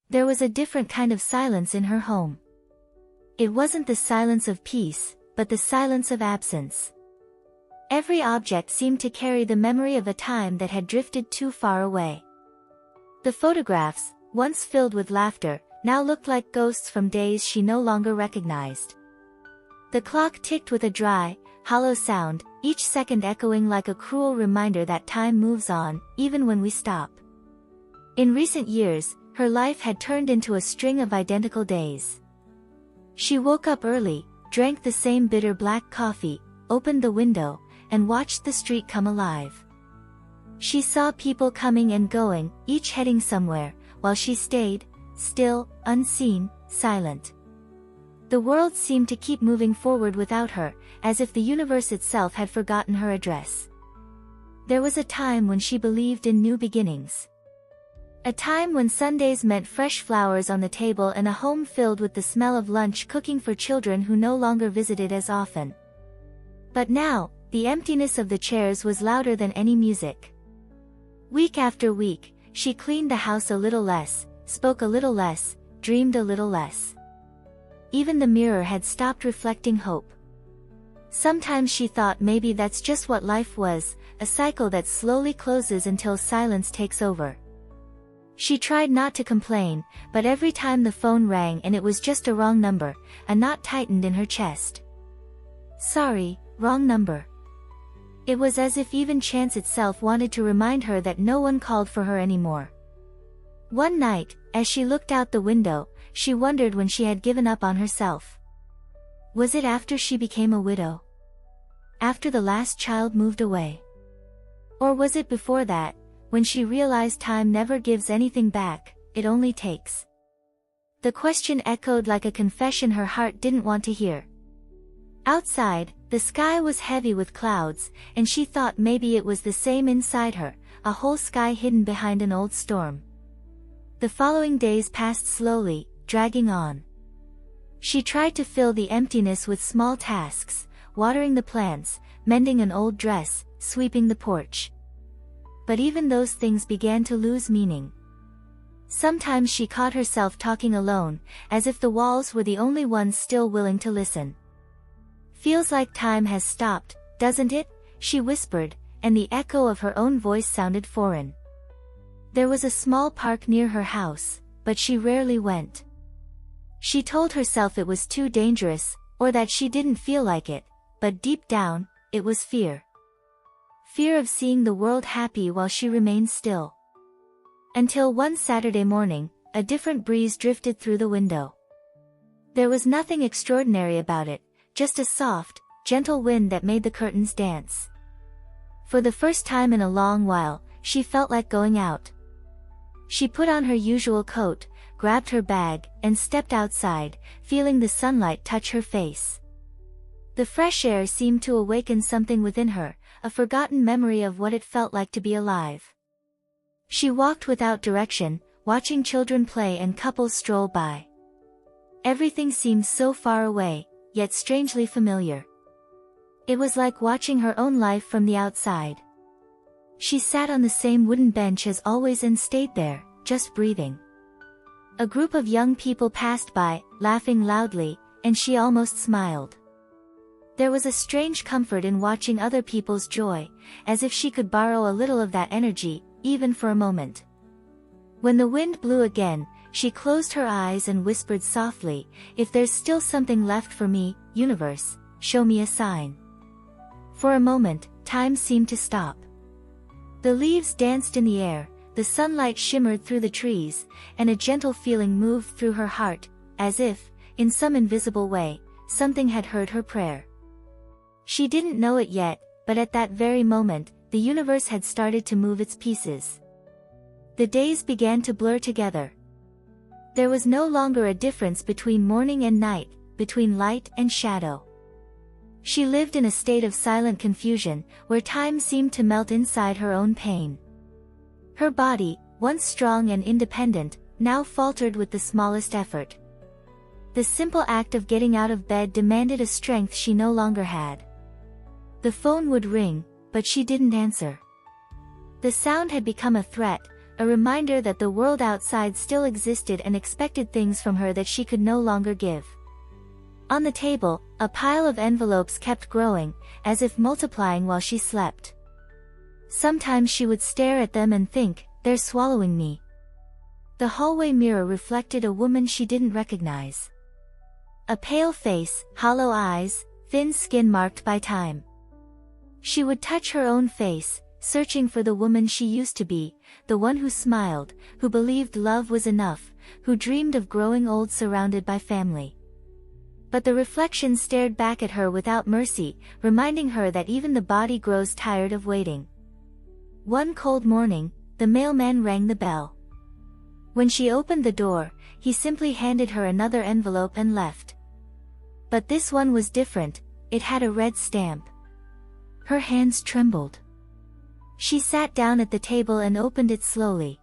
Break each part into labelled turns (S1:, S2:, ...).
S1: There was a different kind of silence in her home. It wasn't the silence of peace, but the silence of absence. Every object seemed to carry the memory of a time that had drifted too far away. The photographs, once filled with laughter, now looked like ghosts from days she no longer recognized. The clock ticked with a dry, hollow sound, each second echoing like a cruel reminder that time moves on, even when we stop. In recent years, her life had turned into a string of identical days. She woke up early, drank the same bitter black coffee, opened the window, and watched the street come alive. She saw people coming and going, each heading somewhere, while she stayed, still, unseen, silent. The world seemed to keep moving forward without her, as if the universe itself had forgotten her address. There was a time when she believed in new beginnings. A time when Sundays meant fresh flowers on the table and a home filled with the smell of lunch cooking for children who no longer visited as often. But now, the emptiness of the chairs was louder than any music. Week after week, she cleaned the house a little less, spoke a little less, dreamed a little less. Even the mirror had stopped reflecting hope. Sometimes she thought maybe that's just what life was, a cycle that slowly closes until silence takes over. She tried not to complain, but every time the phone rang and it was just a wrong number, a knot tightened in her chest. Sorry, wrong number. It was as if even chance itself wanted to remind her that no one called for her anymore. One night, as she looked out the window, she wondered when she had given up on herself. Was it after she became a widow? After the last child moved away? Or was it before that, when she realized time never gives anything back, it only takes? The question echoed like a confession her heart didn't want to hear. Outside, the sky was heavy with clouds, and she thought maybe it was the same inside her, a whole sky hidden behind an old storm. The following days passed slowly, dragging on. She tried to fill the emptiness with small tasks, watering the plants, mending an old dress, sweeping the porch. But even those things began to lose meaning. Sometimes she caught herself talking alone, as if the walls were the only ones still willing to listen. "Feels like time has stopped, doesn't it?" she whispered, and the echo of her own voice sounded foreign. There was a small park near her house, but she rarely went. She told herself it was too dangerous, or that she didn't feel like it, but deep down, it was fear. Fear of seeing the world happy while she remained still. Until one Saturday morning, a different breeze drifted through the window. There was nothing extraordinary about it, just a soft, gentle wind that made the curtains dance. For the first time in a long while, she felt like going out. She put on her usual coat, grabbed her bag, and stepped outside, feeling the sunlight touch her face. The fresh air seemed to awaken something within her, a forgotten memory of what it felt like to be alive. She walked without direction, watching children play and couples stroll by. Everything seemed so far away, yet strangely familiar. It was like watching her own life from the outside. She sat on the same wooden bench as always and stayed there, just breathing. A group of young people passed by, laughing loudly, and she almost smiled. There was a strange comfort in watching other people's joy, as if she could borrow a little of that energy, even for a moment. When the wind blew again, she closed her eyes and whispered softly, "If there's still something left for me, universe, show me a sign." For a moment, time seemed to stop. The leaves danced in the air, the sunlight shimmered through the trees, and a gentle feeling moved through her heart, as if, in some invisible way, something had heard her prayer. She didn't know it yet, but at that very moment, the universe had started to move its pieces. The days began to blur together. There was no longer a difference between morning and night, between light and shadow. She lived in a state of silent confusion, where time seemed to melt inside her own pain. Her body, once strong and independent, now faltered with the smallest effort. The simple act of getting out of bed demanded a strength she no longer had. The phone would ring, but she didn't answer. The sound had become a threat, a reminder that the world outside still existed and expected things from her that she could no longer give. On the table, a pile of envelopes kept growing, as if multiplying while she slept. Sometimes she would stare at them and think, "They're swallowing me." The hallway mirror reflected a woman she didn't recognize. A pale face, hollow eyes, thin skin marked by time. She would touch her own face, searching for the woman she used to be, the one who smiled, who believed love was enough, who dreamed of growing old surrounded by family. But the reflection stared back at her without mercy, reminding her that even the body grows tired of waiting. One cold morning, the mailman rang the bell. When she opened the door, he simply handed her another envelope and left. But this one was different, it had a red stamp. Her hands trembled. She sat down at the table and opened it slowly.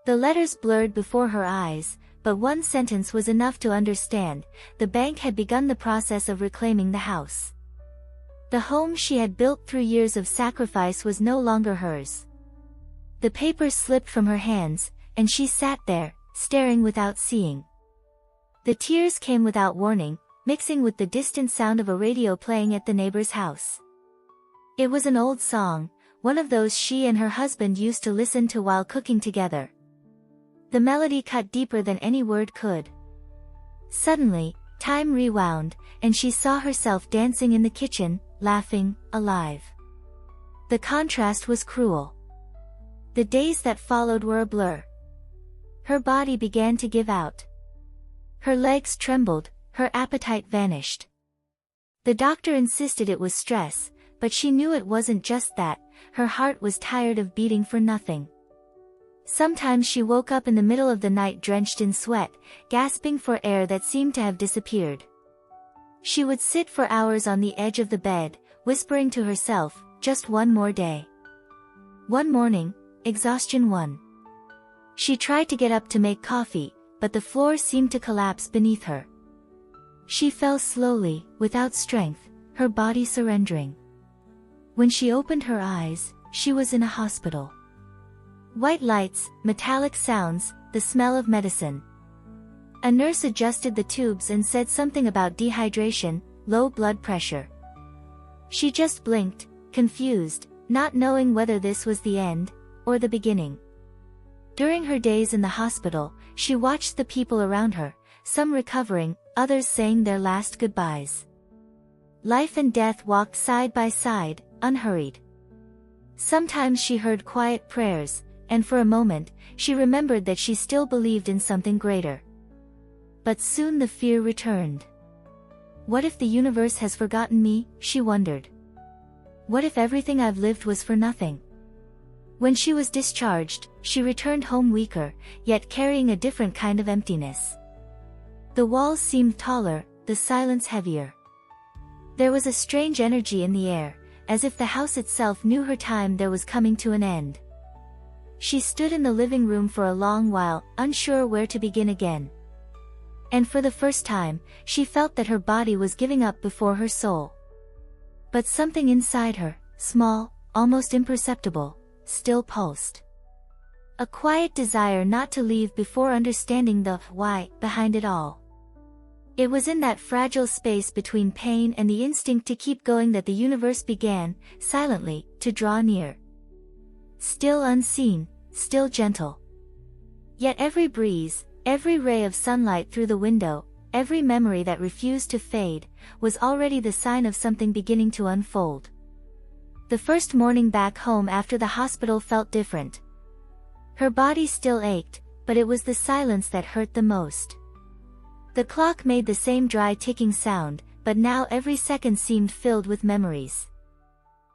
S1: The letters blurred before her eyes, but one sentence was enough to understand: the bank had begun the process of reclaiming the house. The home she had built through years of sacrifice was no longer hers. The paper slipped from her hands, and she sat there, staring without seeing. The tears came without warning, mixing with the distant sound of a radio playing at the neighbor's house. It was an old song, one of those she and her husband used to listen to while cooking together. The melody cut deeper than any word could. Suddenly, time rewound, and she saw herself dancing in the kitchen, laughing, alive. The contrast was cruel. The days that followed were a blur. Her body began to give out. Her legs trembled, her appetite vanished. The doctor insisted it was stress, but she knew it wasn't just that. Her heart was tired of beating for nothing. Sometimes she woke up in the middle of the night drenched in sweat, gasping for air that seemed to have disappeared. She would sit for hours on the edge of the bed, whispering to herself, "Just one more day." One morning, exhaustion won. She tried to get up to make coffee, but the floor seemed to collapse beneath her. She fell slowly, without strength, her body surrendering. When she opened her eyes, she was in a hospital. White lights, metallic sounds, the smell of medicine. A nurse adjusted the tubes and said something about dehydration, low blood pressure. She just blinked, confused, not knowing whether this was the end, or the beginning. During her days in the hospital, she watched the people around her, some recovering, others saying their last goodbyes. Life and death walked side by side, unhurried. Sometimes she heard quiet prayers, and for a moment, she remembered that she still believed in something greater. But soon the fear returned. What if the universe has forgotten me, she wondered. What if everything I've lived was for nothing? When she was discharged, she returned home weaker, yet carrying a different kind of emptiness. The walls seemed taller, the silence heavier. There was a strange energy in the air, as if the house itself knew her time there was coming to an end. She stood in the living room for a long while, unsure where to begin again. And for the first time, she felt that her body was giving up before her soul. But something inside her, small, almost imperceptible, still pulsed. A quiet desire not to leave before understanding the why behind it all. It was in that fragile space between pain and the instinct to keep going that the universe began, silently, to draw near. Still unseen, still gentle. Yet every breeze, every ray of sunlight through the window, every memory that refused to fade, was already the sign of something beginning to unfold. The first morning back home after the hospital felt different. Her body still ached, but it was the silence that hurt the most. The clock made the same dry ticking sound, but now every second seemed filled with memories.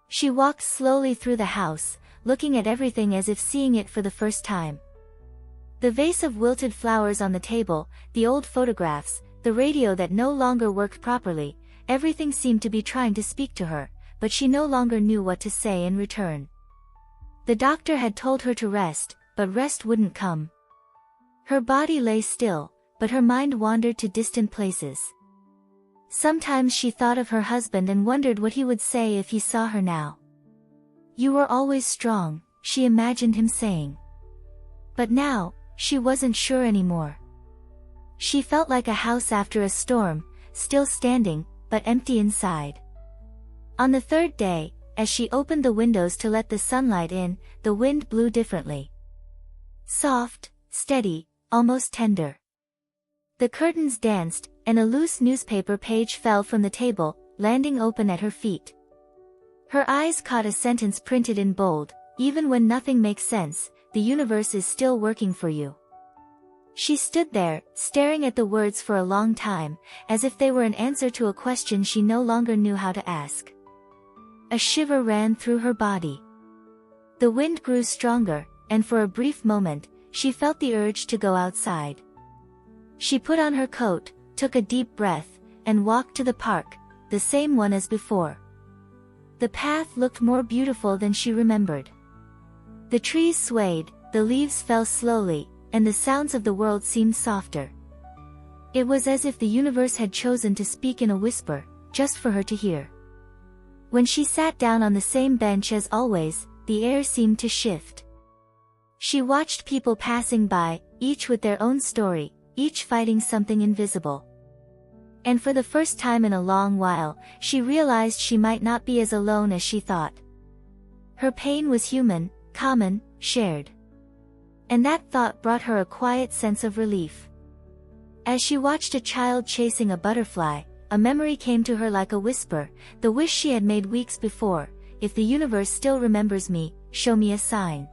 S1: She walked slowly through the house, looking at everything as if seeing it for the first time. The vase of wilted flowers on the table, the old photographs, the radio that no longer worked properly, everything seemed to be trying to speak to her, but she no longer knew what to say in return. The doctor had told her to rest, but rest wouldn't come. Her body lay still, but her mind wandered to distant places. Sometimes she thought of her husband and wondered what he would say if he saw her now. "You were always strong," she imagined him saying. But now, she wasn't sure anymore. She felt like a house after a storm, still standing, but empty inside. On the third day, as she opened the windows to let the sunlight in, the wind blew differently. Soft, steady, almost tender. The curtains danced, and a loose newspaper page fell from the table, landing open at her feet. Her eyes caught a sentence printed in bold, "Even when nothing makes sense, the universe is still working for you." She stood there, staring at the words for a long time, as if they were an answer to a question she no longer knew how to ask. A shiver ran through her body. The wind grew stronger, and for a brief moment, she felt the urge to go outside. She put on her coat, took a deep breath, and walked to the park, the same one as before. The path looked more beautiful than she remembered. The trees swayed, the leaves fell slowly, and the sounds of the world seemed softer. It was as if the universe had chosen to speak in a whisper, just for her to hear. When she sat down on the same bench as always, the air seemed to shift. She watched people passing by, each with their own story, each fighting something invisible. And for the first time in a long while, she realized she might not be as alone as she thought. Her pain was human, common, shared. And that thought brought her a quiet sense of relief. As she watched a child chasing a butterfly, a memory came to her like a whisper, the wish she had made weeks before: "If the universe still remembers me, show me a sign."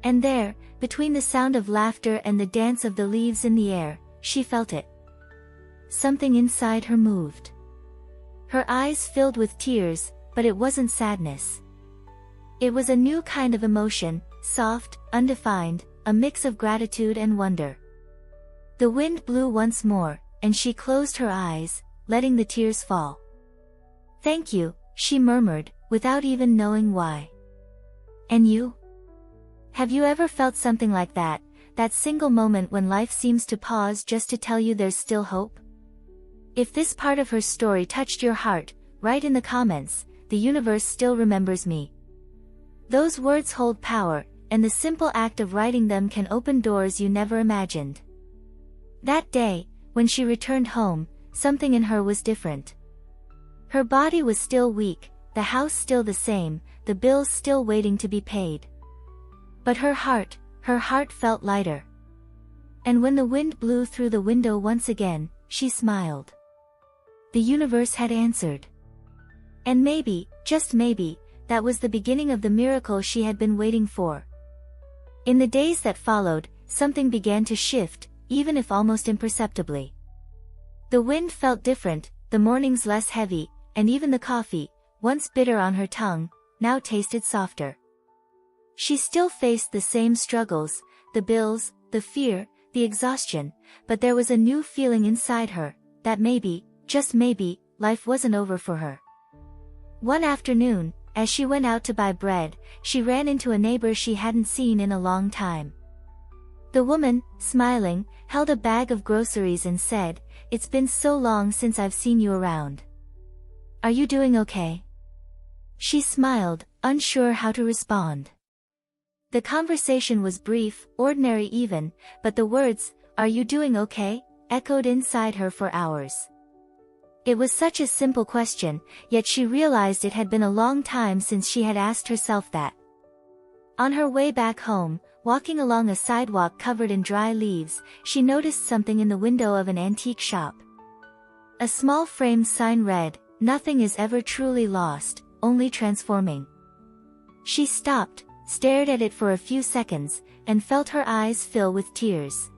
S1: And there, between the sound of laughter and the dance of the leaves in the air, she felt it. Something inside her moved. Her eyes filled with tears, but it wasn't sadness. It was a new kind of emotion, soft, undefined, a mix of gratitude and wonder. The wind blew once more, and she closed her eyes, letting the tears fall. "Thank you," she murmured, without even knowing why. "And you? Have you ever felt something like that, that single moment when life seems to pause just to tell you there's still hope?" If this part of her story touched your heart, write in the comments, "The universe still remembers me." Those words hold power, and the simple act of writing them can open doors you never imagined. That day, when she returned home, something in her was different. Her body was still weak, the house still the same, the bills still waiting to be paid. But her heart felt lighter. And when the wind blew through the window once again, she smiled. The universe had answered. And maybe, just maybe, that was the beginning of the miracle she had been waiting for. In the days that followed, something began to shift, even if almost imperceptibly. The wind felt different, the mornings less heavy, and even the coffee, once bitter on her tongue, now tasted softer. She still faced the same struggles, the bills, the fear, the exhaustion, but there was a new feeling inside her, that maybe, just maybe, life wasn't over for her. One afternoon, as she went out to buy bread, she ran into a neighbor she hadn't seen in a long time. The woman, smiling, held a bag of groceries and said, "It's been so long since I've seen you around. Are you doing okay?" She smiled, unsure how to respond. The conversation was brief, ordinary even, but the words, "Are you doing okay?" echoed inside her for hours. It was such a simple question, yet she realized it had been a long time since she had asked herself that. On her way back home, walking along a sidewalk covered in dry leaves, she noticed something in the window of an antique shop. A small framed sign read, "Nothing is ever truly lost, only transforming." She stopped, stared at it for a few seconds, and felt her eyes fill with tears.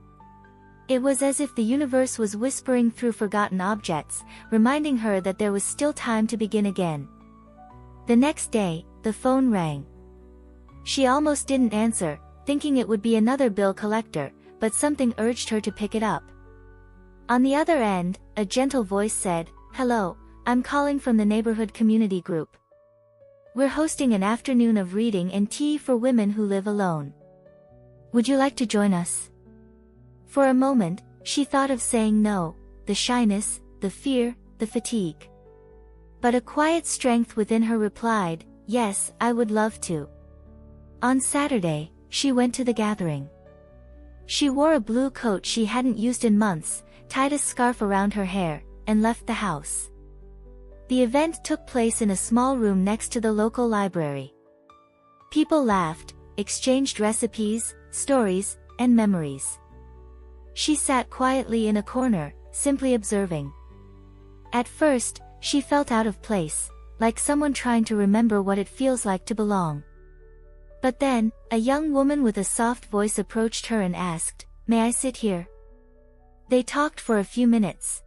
S1: It was as if the universe was whispering through forgotten objects, reminding her that there was still time to begin again. The next day, the phone rang. She almost didn't answer, thinking it would be another bill collector, but something urged her to pick it up. On the other end, a gentle voice said, "Hello, I'm calling from the neighborhood community group. We're hosting an afternoon of reading and tea for women who live alone. Would you like to join us?" For a moment, she thought of saying no, the shyness, the fear, the fatigue. But a quiet strength within her replied, "Yes, I would love to." On Saturday, she went to the gathering. She wore a blue coat she hadn't used in months, tied a scarf around her hair, and left the house. The event took place in a small room next to the local library. People laughed, exchanged recipes, stories, and memories. She sat quietly in a corner, simply observing. At first, she felt out of place, like someone trying to remember what it feels like to belong. But then, a young woman with a soft voice approached her and asked, "May I sit here?" They talked for a few minutes.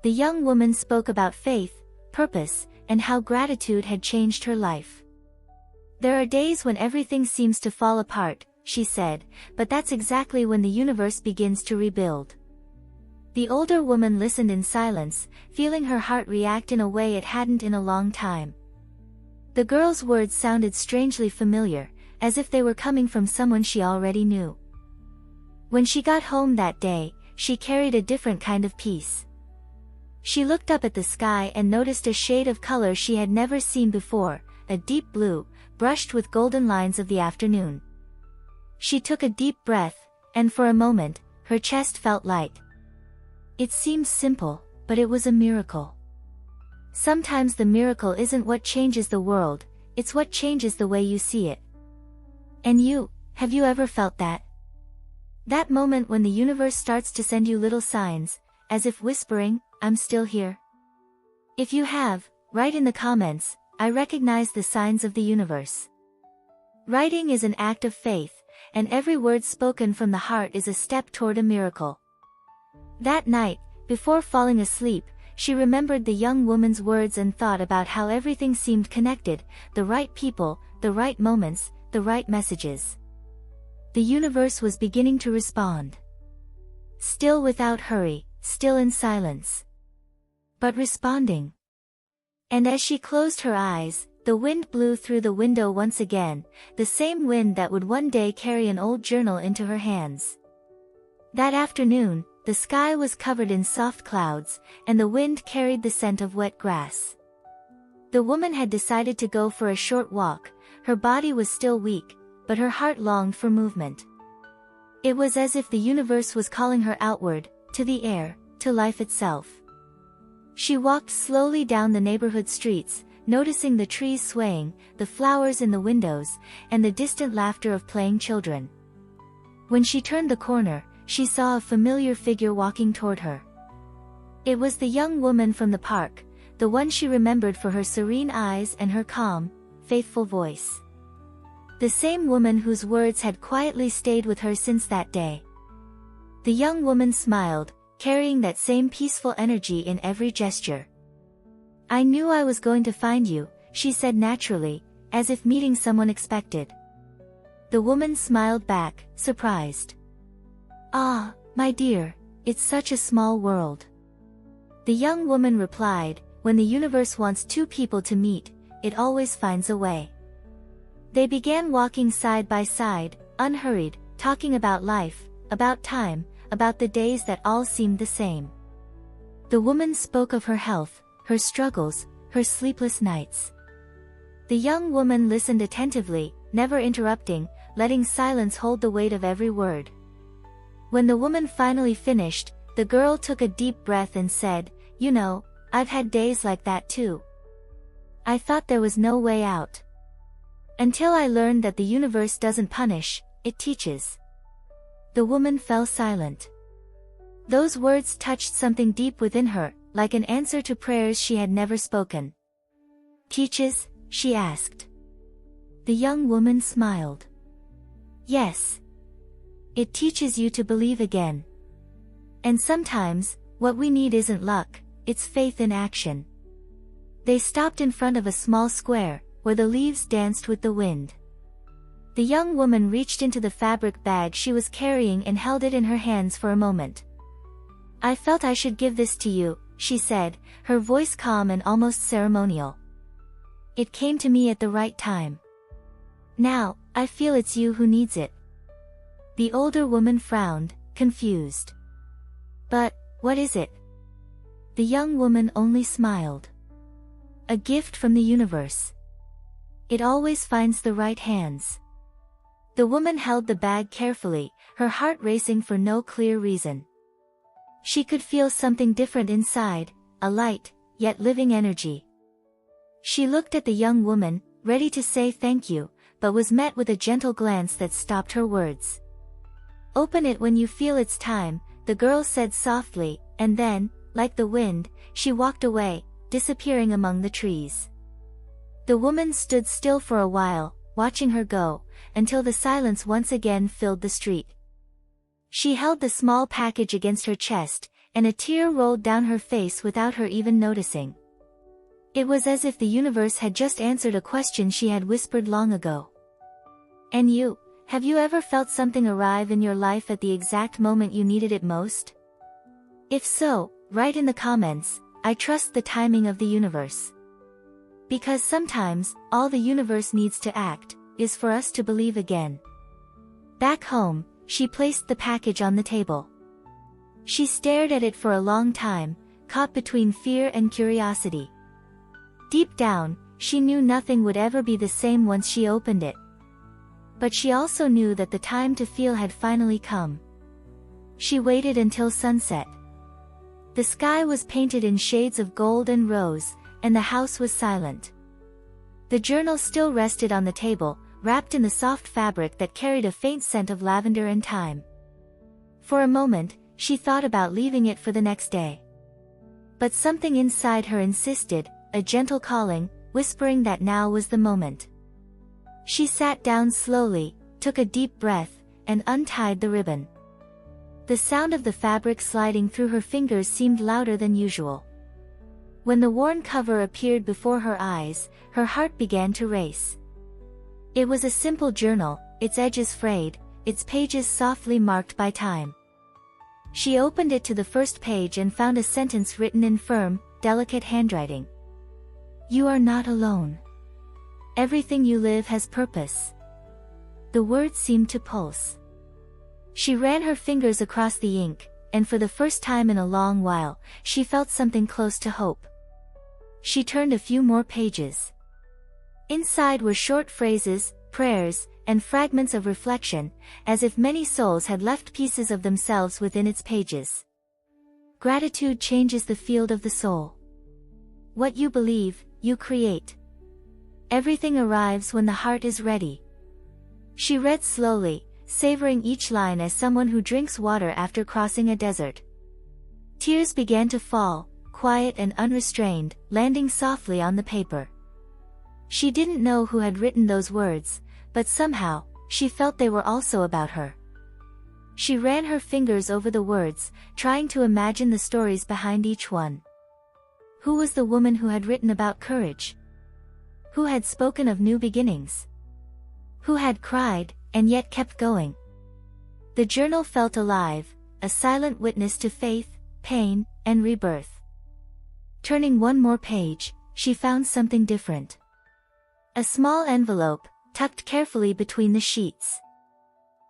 S1: The young woman spoke about faith, purpose, and how gratitude had changed her life. "There are days when everything seems to fall apart," she said, "but that's exactly when the universe begins to rebuild." The older woman listened in silence, feeling her heart react in a way it hadn't in a long time. The girl's words sounded strangely familiar, as if they were coming from someone she already knew. When she got home that day, she carried a different kind of peace. She looked up at the sky and noticed a shade of color she had never seen before, a deep blue, brushed with golden lines of the afternoon. She took a deep breath, and for a moment, her chest felt light. It seemed simple, but it was a miracle. Sometimes the miracle isn't what changes the world, it's what changes the way you see it. And have you ever felt that? That moment when the universe starts to send you little signs, as if whispering, "I'm still here." If you have, write in the comments, "I recognize the signs of the universe." Writing is an act of faith, and every word spoken from the heart is a step toward a miracle. That night, before falling asleep, she remembered the young woman's words and thought about how everything seemed connected, the right people, the right moments, the right messages. The universe was beginning to respond. Still without hurry, still in silence. But responding. And as she closed her eyes, the wind blew through the window once again, the same wind that would one day carry an old journal into her hands. That afternoon, the sky was covered in soft clouds, and the wind carried the scent of wet grass. The woman had decided to go for a short walk. Her body was still weak, but her heart longed for movement. It was as if the universe was calling her outward, to the air, to life itself. She walked slowly down the neighborhood streets, noticing the trees swaying, the flowers in the windows, and the distant laughter of playing children. When she turned the corner, she saw a familiar figure walking toward her. It was the young woman from the park, the one she remembered for her serene eyes and her calm, faithful voice. The same woman whose words had quietly stayed with her since that day. The young woman smiled, carrying that same peaceful energy in every gesture. "I knew I was going to find you," she said naturally, as if meeting someone expected. The woman smiled back, surprised. "Ah, my dear, it's such a small world." The young woman replied, "When the universe wants two people to meet, it always finds a way." They began walking side by side, unhurried, talking about life, about time, about the days that all seemed the same. The woman spoke of her health, her struggles, her sleepless nights. The young woman listened attentively, never interrupting, letting silence hold the weight of every word. When the woman finally finished, the girl took a deep breath and said, "You know, I've had days like that too. I thought there was no way out. Until I learned that the universe doesn't punish, it teaches." The woman fell silent. Those words touched something deep within her, like an answer to prayers she had never spoken. "Teaches?" she asked. The young woman smiled. "Yes. It teaches you to believe again. And sometimes, what we need isn't luck, it's faith in action." They stopped in front of a small square, where the leaves danced with the wind. The young woman reached into the fabric bag she was carrying and held it in her hands for a moment. "I felt I should give this to you," she said, her voice calm and almost ceremonial. "It came to me at the right time. Now, I feel it's you who needs it." The older woman frowned, confused. "But, what is it?" The young woman only smiled. "A gift from the universe. It always finds the right hands." The woman held the bag carefully, her heart racing for no clear reason. She could feel something different inside, a light, yet living energy. She looked at the young woman, ready to say thank you, but was met with a gentle glance that stopped her words. "Open it when you feel it's time," the girl said softly, and then, like the wind, she walked away, disappearing among the trees. The woman stood still for a while, watching her go, until the silence once again filled the street. She held the small package against her chest, and a tear rolled down her face without her even noticing. It was as if the universe had just answered a question she had whispered long ago. And you, have you ever felt something arrive in your life at the exact moment you needed it most? If so, write in the comments, "I trust the timing of the universe." Because sometimes, all the universe needs to act, is for us to believe again. Back home, she placed the package on the table. She stared at it for a long time, caught between fear and curiosity. Deep down, she knew nothing would ever be the same once she opened it. But she also knew that the time to feel had finally come. She waited until sunset. The sky was painted in shades of gold and rose, and the house was silent. The journal still rested on the table, wrapped in the soft fabric that carried a faint scent of lavender and thyme. For a moment, she thought about leaving it for the next day. But something inside her insisted, a gentle calling, whispering that now was the moment. She sat down slowly, took a deep breath, and untied the ribbon. The sound of the fabric sliding through her fingers seemed louder than usual. When the worn cover appeared before her eyes, her heart began to race. It was a simple journal, its edges frayed, its pages softly marked by time. She opened it to the first page and found a sentence written in firm, delicate handwriting. "You are not alone. Everything you live has purpose." The words seemed to pulse. She ran her fingers across the ink, and for the first time in a long while, she felt something close to hope. She turned a few more pages. Inside were short phrases, prayers, and fragments of reflection, as if many souls had left pieces of themselves within its pages. Gratitude changes the field of the soul. What you believe, you create. Everything arrives when the heart is ready. She read slowly, savoring each line as someone who drinks water after crossing a desert. Tears began to fall, quiet and unrestrained, landing softly on the paper. She didn't know who had written those words, but somehow, she felt they were also about her. She ran her fingers over the words, trying to imagine the stories behind each one. Who was the woman who had written about courage? Who had spoken of new beginnings? Who had cried, and yet kept going? The journal felt alive, a silent witness to faith, pain, and rebirth. Turning one more page, she found something different. A small envelope, tucked carefully between the sheets.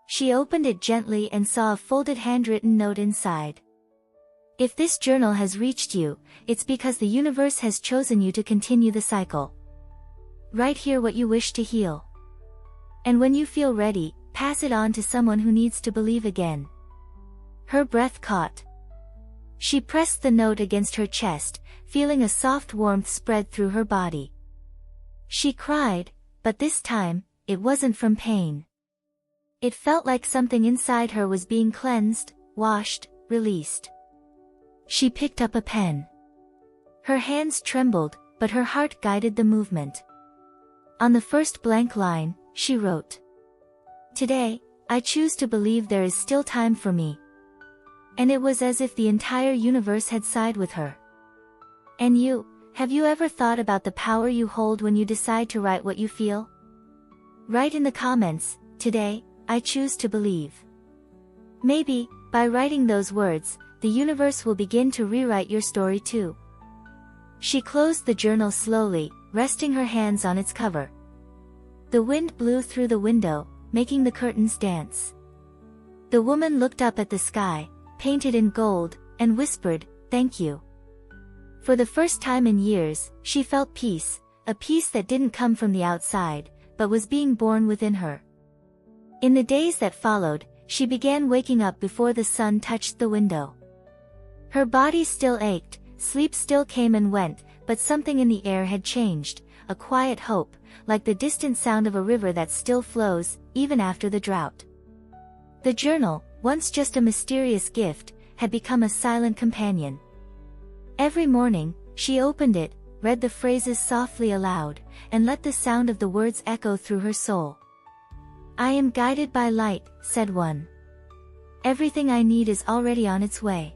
S1: She opened it gently and saw a folded handwritten note inside. If this journal has reached you, it's because the universe has chosen you to continue the cycle. Write here what you wish to heal. And when you feel ready, pass it on to someone who needs to believe again. Her breath caught. She pressed the note against her chest, feeling a soft warmth spread through her body. She cried, but this time, it wasn't from pain. It felt like something inside her was being cleansed, washed, released. She picked up a pen. Her hands trembled, but her heart guided the movement. On the first blank line, she wrote, "Today, I choose to believe there is still time for me." And it was as if the entire universe had sighed with her. And you, have you ever thought about the power you hold when you decide to write what you feel? Write in the comments, "Today, I choose to believe." Maybe, by writing those words, the universe will begin to rewrite your story too. She closed the journal slowly, resting her hands on its cover. The wind blew through the window, making the curtains dance. The woman looked up at the sky, painted in gold, and whispered, "Thank you." For the first time in years, she felt peace, a peace that didn't come from the outside, but was being born within her. In the days that followed, she began waking up before the sun touched the window. Her body still ached, sleep still came and went, but something in the air had changed, a quiet hope, like the distant sound of a river that still flows, even after the drought. The journal, once just a mysterious gift, had become a silent companion. Every morning, she opened it, read the phrases softly aloud, and let the sound of the words echo through her soul. "I am guided by light," said one. "Everything I need is already on its way."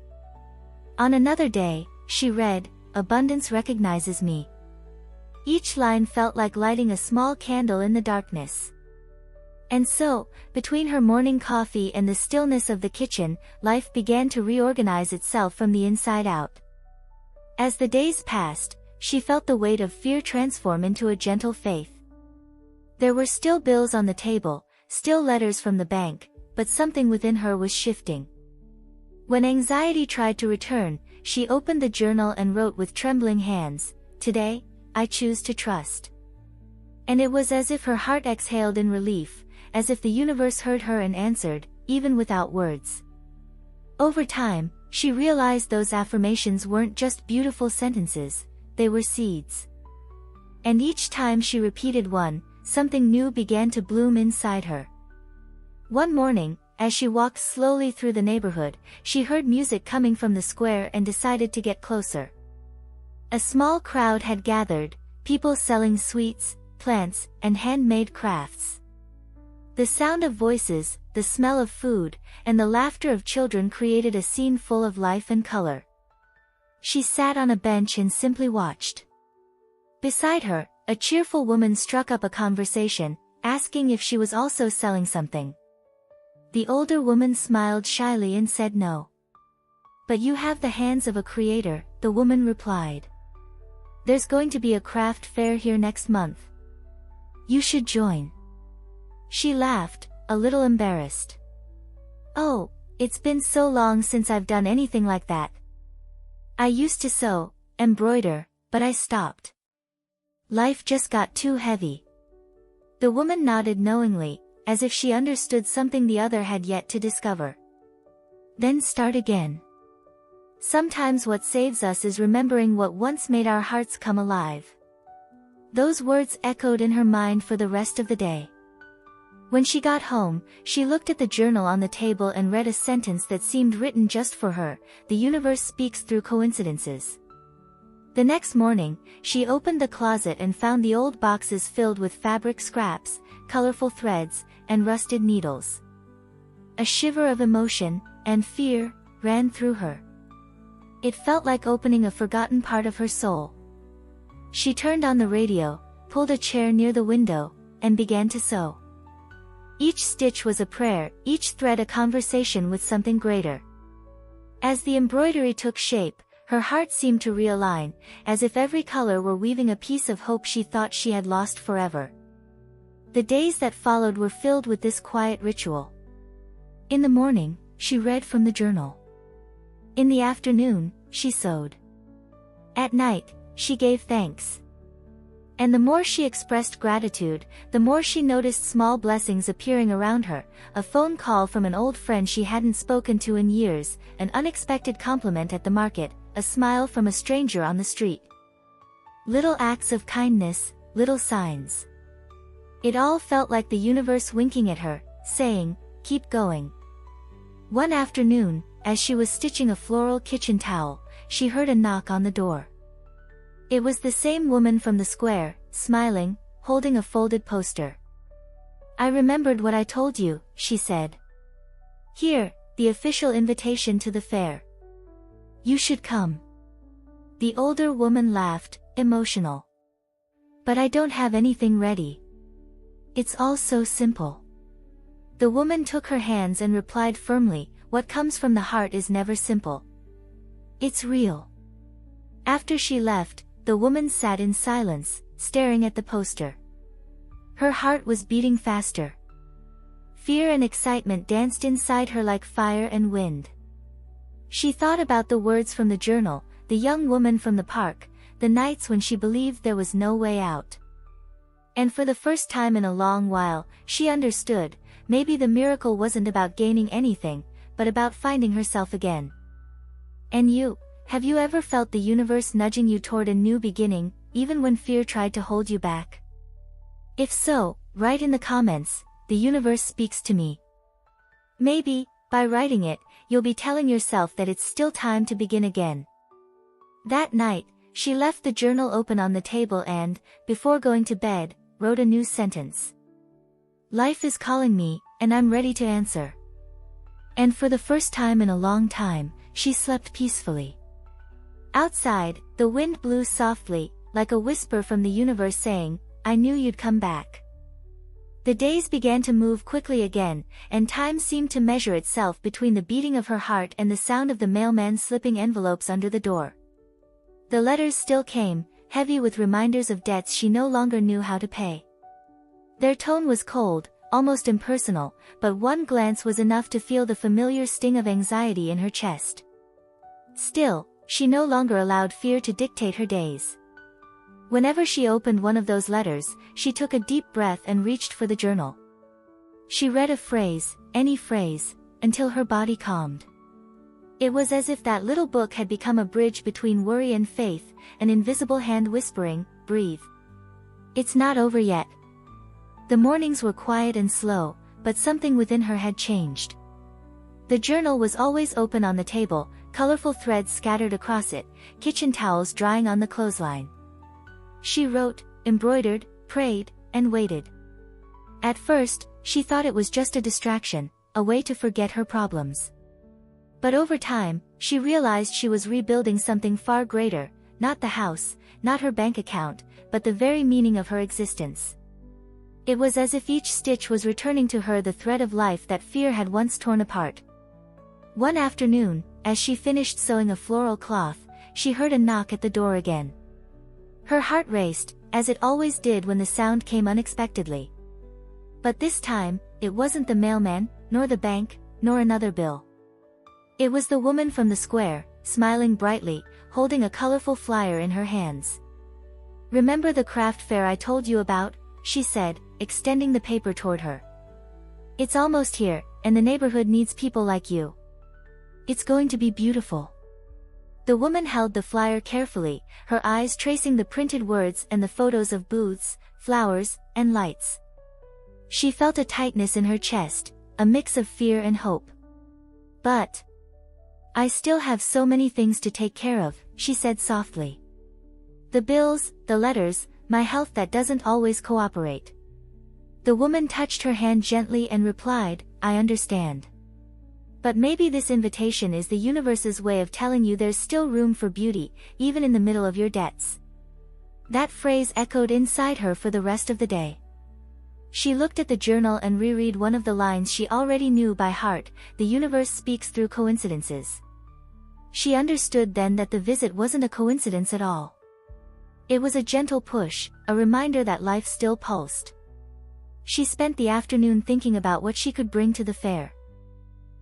S1: On another day, she read, "Abundance recognizes me." Each line felt like lighting a small candle in the darkness. And so, between her morning coffee and the stillness of the kitchen, life began to reorganize itself from the inside out. As the days passed, she felt the weight of fear transform into a gentle faith. There were still bills on the table, still letters from the bank, but something within her was shifting. When anxiety tried to return, she opened the journal and wrote with trembling hands, "Today, I choose to trust." And it was as if her heart exhaled in relief, as if the universe heard her and answered, even without words. Over time, she realized those affirmations weren't just beautiful sentences, they were seeds. And each time she repeated one, something new began to bloom inside her. One morning, as she walked slowly through the neighborhood, she heard music coming from the square and decided to get closer. A small crowd had gathered, people selling sweets, plants, and handmade crafts. The sound of voices, the smell of food, and the laughter of children created a scene full of life and color. She sat on a bench and simply watched. Beside her, a cheerful woman struck up a conversation, asking if she was also selling something. The older woman smiled shyly and said no. "But you have the hands of a creator," the woman replied. "There's going to be a craft fair here next month. You should join." She laughed, a little embarrassed. "Oh, it's been so long since I've done anything like that. I used to sew, embroider, but I stopped. Life just got too heavy." The woman nodded knowingly, as if she understood something the other had yet to discover. "Then start again. Sometimes what saves us is remembering what once made our hearts come alive." Those words echoed in her mind for the rest of the day. When she got home, she looked at the journal on the table and read a sentence that seemed written just for her, "The universe speaks through coincidences." The next morning, she opened the closet and found the old boxes filled with fabric scraps, colorful threads, and rusted needles. A shiver of emotion and fear ran through her. It felt like opening a forgotten part of her soul. She turned on the radio, pulled a chair near the window, and began to sew. Each stitch was a prayer, each thread a conversation with something greater. As the embroidery took shape, her heart seemed to realign, as if every color were weaving a piece of hope she thought she had lost forever. The days that followed were filled with this quiet ritual. In the morning, she read from the journal. In the afternoon, she sewed. At night, she gave thanks. And the more she expressed gratitude, the more she noticed small blessings appearing around her, a phone call from an old friend she hadn't spoken to in years, an unexpected compliment at the market, a smile from a stranger on the street. Little acts of kindness, little signs. It all felt like the universe winking at her, saying, "Keep going." One afternoon, as she was stitching a floral kitchen towel, she heard a knock on the door. It was the same woman from the square, smiling, holding a folded poster. "I remembered what I told you," she said. "Here, the official invitation to the fair. You should come." The older woman laughed, emotional. "But I don't have anything ready. It's all so simple." The woman took her hands and replied firmly, "What comes from the heart is never simple. It's real." After she left, the woman sat in silence, staring at the poster. Her heart was beating faster. Fear and excitement danced inside her like fire and wind. She thought about the words from the journal, the young woman from the park, the nights when she believed there was no way out. And for the first time in a long while, she understood, maybe the miracle wasn't about gaining anything, but about finding herself again. And you, have you ever felt the universe nudging you toward a new beginning, even when fear tried to hold you back? If so, write in the comments, "The universe speaks to me." Maybe, by writing it, you'll be telling yourself that it's still time to begin again. That night, she left the journal open on the table and, before going to bed, wrote a new sentence. "Life is calling me, and I'm ready to answer." And for the first time in a long time, she slept peacefully. Outside, the wind blew softly, like a whisper from the universe saying, "I knew you'd come back." The days began to move quickly again, and time seemed to measure itself between the beating of her heart and the sound of the mailman slipping envelopes under the door. The letters still came, heavy with reminders of debts she no longer knew how to pay. Their tone was cold, almost impersonal, but one glance was enough to feel the familiar sting of anxiety in her chest. Still, she no longer allowed fear to dictate her days. Whenever she opened one of those letters, she took a deep breath and reached for the journal. She read a phrase, any phrase, until her body calmed. It was as if that little book had become a bridge between worry and faith, an invisible hand whispering, "Breathe. It's not over yet." The mornings were quiet and slow, but something within her had changed. The journal was always open on the table, colorful threads scattered across it, kitchen towels drying on the clothesline. She wrote, embroidered, prayed, and waited. At first, she thought it was just a distraction, a way to forget her problems. But over time, she realized she was rebuilding something far greater, not the house, not her bank account, but the very meaning of her existence. It was as if each stitch was returning to her the thread of life that fear had once torn apart. One afternoon, as she finished sewing a floral cloth, she heard a knock at the door again. Her heart raced, as it always did when the sound came unexpectedly. But this time, it wasn't the mailman, nor the bank, nor another bill. It was the woman from the square, smiling brightly, holding a colorful flyer in her hands. "Remember the craft fair I told you about?" she said, extending the paper toward her. "It's almost here, and the neighborhood needs people like you. It's going to be beautiful." The woman held the flyer carefully, her eyes tracing the printed words and the photos of booths, flowers, and lights. She felt a tightness in her chest, a mix of fear and hope. "But I still have so many things to take care of," she said softly. "The bills, the letters, my health that doesn't always cooperate." The woman touched her hand gently and replied, "I understand. But maybe this invitation is the universe's way of telling you there's still room for beauty, even in the middle of your debts." That phrase echoed inside her for the rest of the day. She looked at the journal and reread one of the lines she already knew by heart, "The universe speaks through coincidences." She understood then that the visit wasn't a coincidence at all. It was a gentle push, a reminder that life still pulsed. She spent the afternoon thinking about what she could bring to the fair.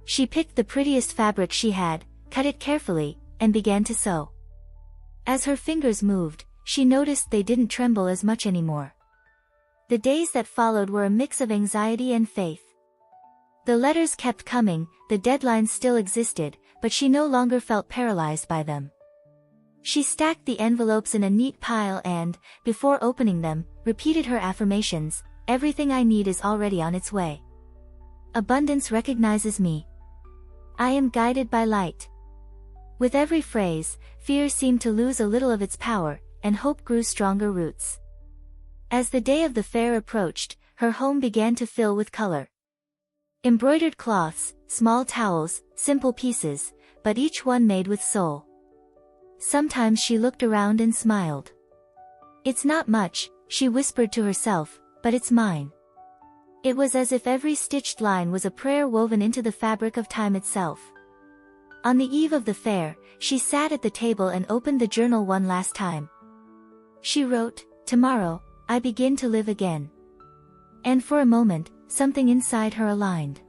S1: She picked the prettiest fabric she had, cut it carefully, and began to sew. As her fingers moved, she noticed they didn't tremble as much anymore. The days that followed were a mix of anxiety and faith. The letters kept coming, the deadlines still existed, but she no longer felt paralyzed by them. She stacked the envelopes in a neat pile and, before opening them, repeated her affirmations, "Everything I need is already on its way. Abundance recognizes me. I am guided by light." With every phrase, fear seemed to lose a little of its power, and hope grew stronger roots. As the day of the fair approached, her home began to fill with color. Embroidered cloths, small towels, simple pieces, but each one made with soul. Sometimes she looked around and smiled. "It's not much," she whispered to herself, "but it's mine." It was as if every stitched line was a prayer woven into the fabric of time itself. On the eve of the fair, she sat at the table and opened the journal one last time. She wrote, "Tomorrow, I begin to live again." And for a moment, something inside her aligned.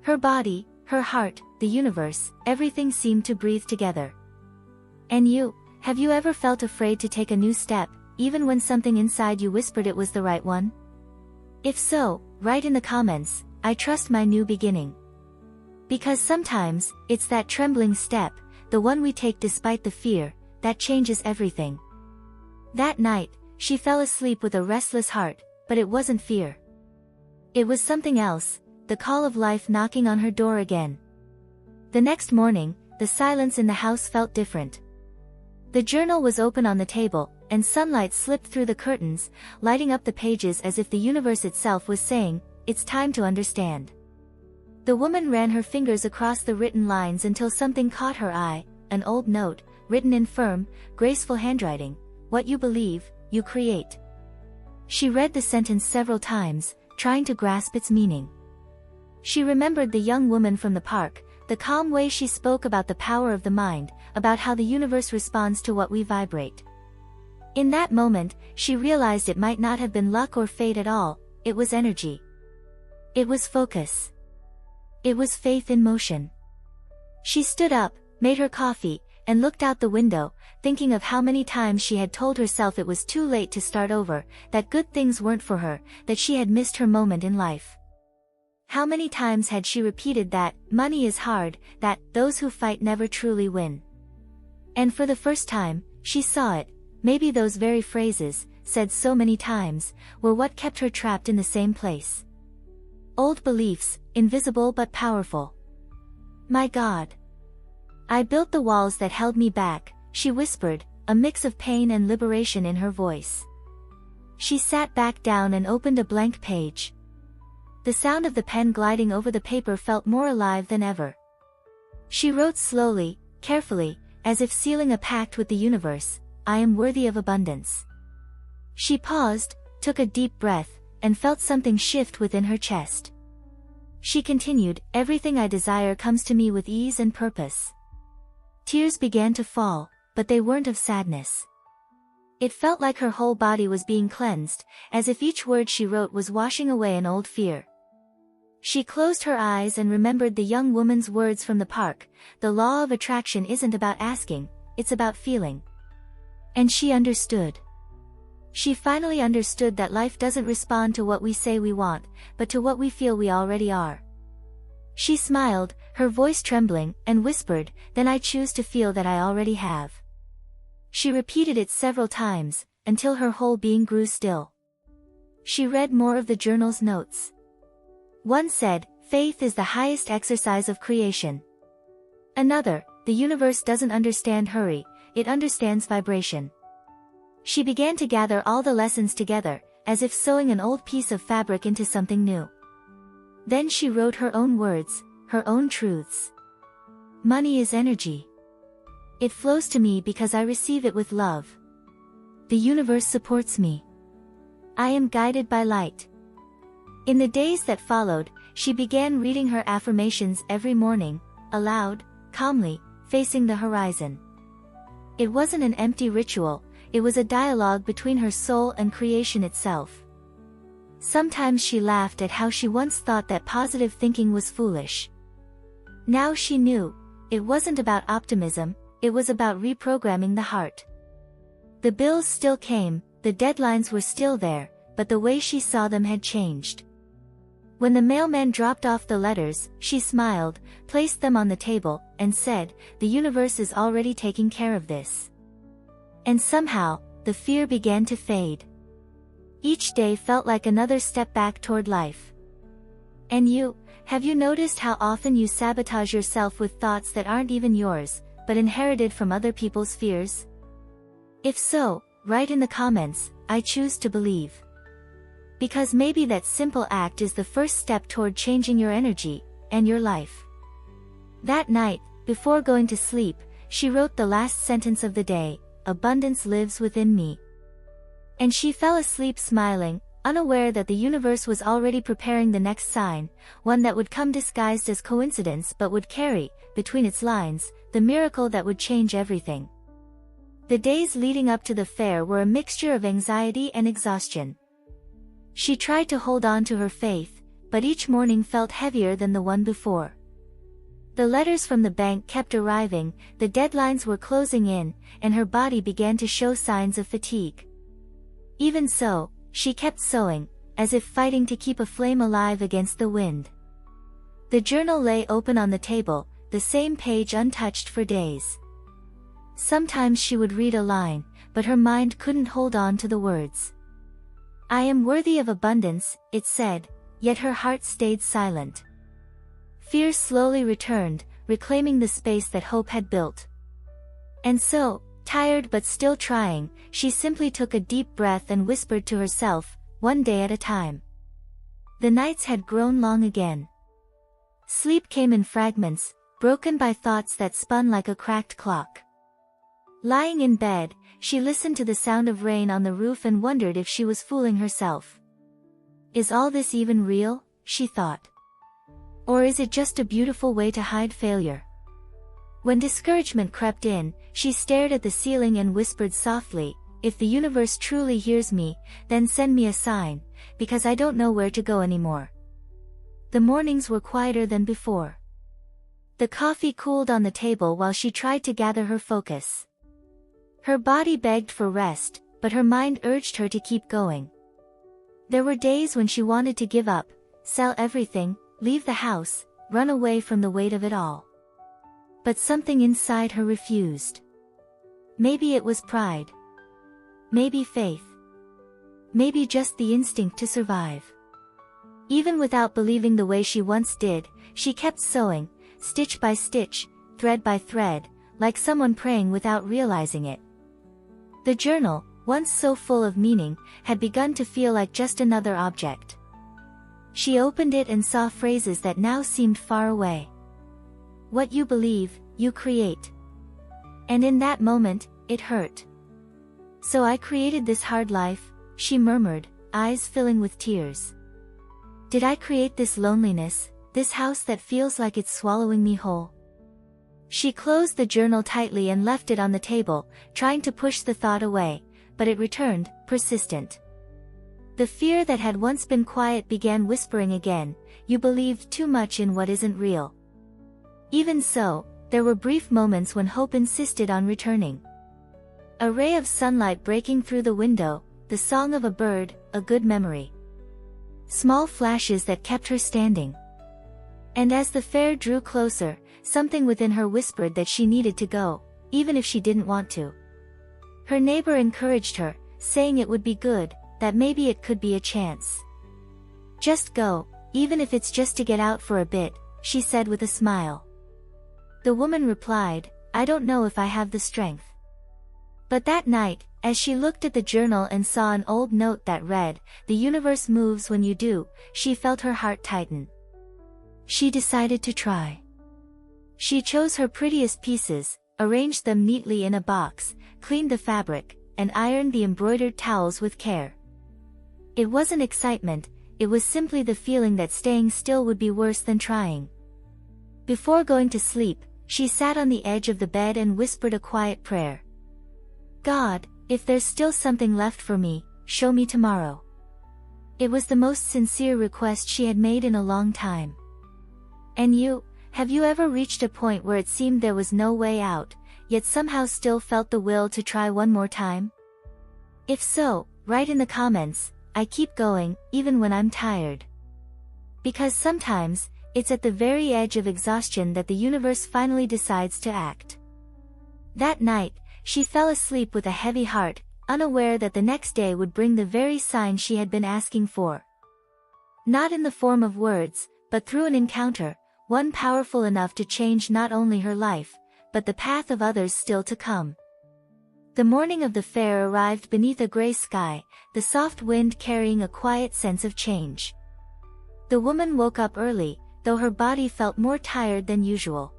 S1: Her body, her heart, the universe, everything seemed to breathe together. And you, have you ever felt afraid to take a new step, even when something inside you whispered it was the right one? If so, write in the comments, I trust my new beginning. Because sometimes, it's that trembling step, the one we take despite the fear, that changes everything. That night, she fell asleep with a restless heart, but it wasn't fear. It was something else, the call of life knocking on her door again. The next morning, the silence in the house felt different. The journal was open on the table, and sunlight slipped through the curtains, lighting up the pages as if the universe itself was saying, "It's time to understand." The woman ran her fingers across the written lines until something caught her eye, an old note, written in firm, graceful handwriting. "What you believe, you create." She read the sentence several times, trying to grasp its meaning. She remembered the young woman from the park, the calm way she spoke about the power of the mind, about how the universe responds to what we vibrate. In that moment, she realized it might not have been luck or fate at all, it was energy. It was focus. It was faith in motion. She stood up, made her coffee, and looked out the window, thinking of how many times she had told herself it was too late to start over, that good things weren't for her, that she had missed her moment in life. How many times had she repeated that, money is hard, that, those who fight never truly win. And for the first time, she saw it, maybe those very phrases, said so many times, were what kept her trapped in the same place. Old beliefs, invisible but powerful. "My God. I built the walls that held me back," she whispered, a mix of pain and liberation in her voice. She sat back down and opened a blank page. The sound of the pen gliding over the paper felt more alive than ever. She wrote slowly, carefully, as if sealing a pact with the universe, "I am worthy of abundance." She paused, took a deep breath, and felt something shift within her chest. She continued, "Everything I desire comes to me with ease and purpose." Tears began to fall, but they weren't of sadness. It felt like her whole body was being cleansed, as if each word she wrote was washing away an old fear. She closed her eyes and remembered the young woman's words from the park, "The law of attraction isn't about asking, it's about feeling." And she understood. She finally understood that life doesn't respond to what we say we want, but to what we feel we already are. She smiled, her voice trembling, and whispered, "Then I choose to feel that I already have." She repeated it several times, until her whole being grew still. She read more of the journal's notes. One said, "Faith is the highest exercise of creation." Another, "The universe doesn't understand hurry, it understands vibration." She began to gather all the lessons together, as if sewing an old piece of fabric into something new. Then she wrote her own words, her own truths. "Money is energy. It flows to me because I receive it with love. The universe supports me. I am guided by light." In the days that followed, she began reading her affirmations every morning, aloud, calmly, facing the horizon. It wasn't an empty ritual, it was a dialogue between her soul and creation itself. Sometimes she laughed at how she once thought that positive thinking was foolish. Now she knew, it wasn't about optimism, it was about reprogramming the heart. The bills still came, the deadlines were still there, but the way she saw them had changed. When the mailman dropped off the letters, she smiled, placed them on the table, and said, "The universe is already taking care of this." And somehow, the fear began to fade. Each day felt like another step back toward life. And you, have you noticed how often you sabotage yourself with thoughts that aren't even yours, but inherited from other people's fears? If so, write in the comments, "I choose to believe." Because maybe that simple act is the first step toward changing your energy, and your life. That night, before going to sleep, she wrote the last sentence of the day, "Abundance lives within me." And she fell asleep smiling, unaware that the universe was already preparing the next sign, one that would come disguised as coincidence but would carry, between its lines, the miracle that would change everything. The days leading up to the fair were a mixture of anxiety and exhaustion. She tried to hold on to her faith, but each morning felt heavier than the one before. The letters from the bank kept arriving, the deadlines were closing in, and her body began to show signs of fatigue. Even so, she kept sewing, as if fighting to keep a flame alive against the wind. The journal lay open on the table, the same page untouched for days. Sometimes she would read a line, but her mind couldn't hold on to the words. "I am worthy of abundance," it said, yet her heart stayed silent. Fear slowly returned, reclaiming the space that hope had built. And so, tired but still trying, she simply took a deep breath and whispered to herself, one day at a time. The nights had grown long again. Sleep came in fragments, broken by thoughts that spun like a cracked clock. Lying in bed, she listened to the sound of rain on the roof and wondered if she was fooling herself. Is all this even real? She thought. Or is it just a beautiful way to hide failure? When discouragement crept in, she stared at the ceiling and whispered softly, "If the universe truly hears me, then send me a sign, because I don't know where to go anymore." The mornings were quieter than before. The coffee cooled on the table while she tried to gather her focus. Her body begged for rest, but her mind urged her to keep going. There were days when she wanted to give up, sell everything, leave the house, run away from the weight of it all. But something inside her refused. Maybe it was pride. Maybe faith. Maybe just the instinct to survive. Even without believing the way she once did, she kept sewing, stitch by stitch, thread by thread, like someone praying without realizing it. The journal, once so full of meaning, had begun to feel like just another object. She opened it and saw phrases that now seemed far away. "What you believe, you create." And in that moment, it hurt. "So I created this hard life," she murmured, eyes filling with tears. "Did I create this loneliness, this house that feels like it's swallowing me whole?" She closed the journal tightly and left it on the table, trying to push the thought away, but it returned, persistent. The fear that had once been quiet began whispering again, "You believed too much in what isn't real." Even so, there were brief moments when hope insisted on returning. A ray of sunlight breaking through the window, the song of a bird, a good memory. Small flashes that kept her standing. And as the fair drew closer, something within her whispered that she needed to go, even if she didn't want to. Her neighbor encouraged her, saying it would be good, that maybe it could be a chance. "Just go, even if it's just to get out for a bit," she said with a smile. The woman replied, "I don't know if I have the strength." But that night, as she looked at the journal and saw an old note that read, "The universe moves when you do," she felt her heart tighten. She decided to try. She chose her prettiest pieces, arranged them neatly in a box, cleaned the fabric, and ironed the embroidered towels with care. It wasn't excitement, it was simply the feeling that staying still would be worse than trying. Before going to sleep, she sat on the edge of the bed and whispered a quiet prayer. "God, if there's still something left for me, show me tomorrow." It was the most sincere request she had made in a long time. And you, have you ever reached a point where it seemed there was no way out, yet somehow still felt the will to try one more time? If so, write in the comments, "I keep going, even when I'm tired." Because sometimes, it's at the very edge of exhaustion that the universe finally decides to act. That night, she fell asleep with a heavy heart, unaware that the next day would bring the very sign she had been asking for. Not in the form of words, but through an encounter, one powerful enough to change not only her life, but the path of others still to come. The morning of the fair arrived beneath a gray sky, the soft wind carrying a quiet sense of change. The woman woke up early, though her body felt more tired than usual.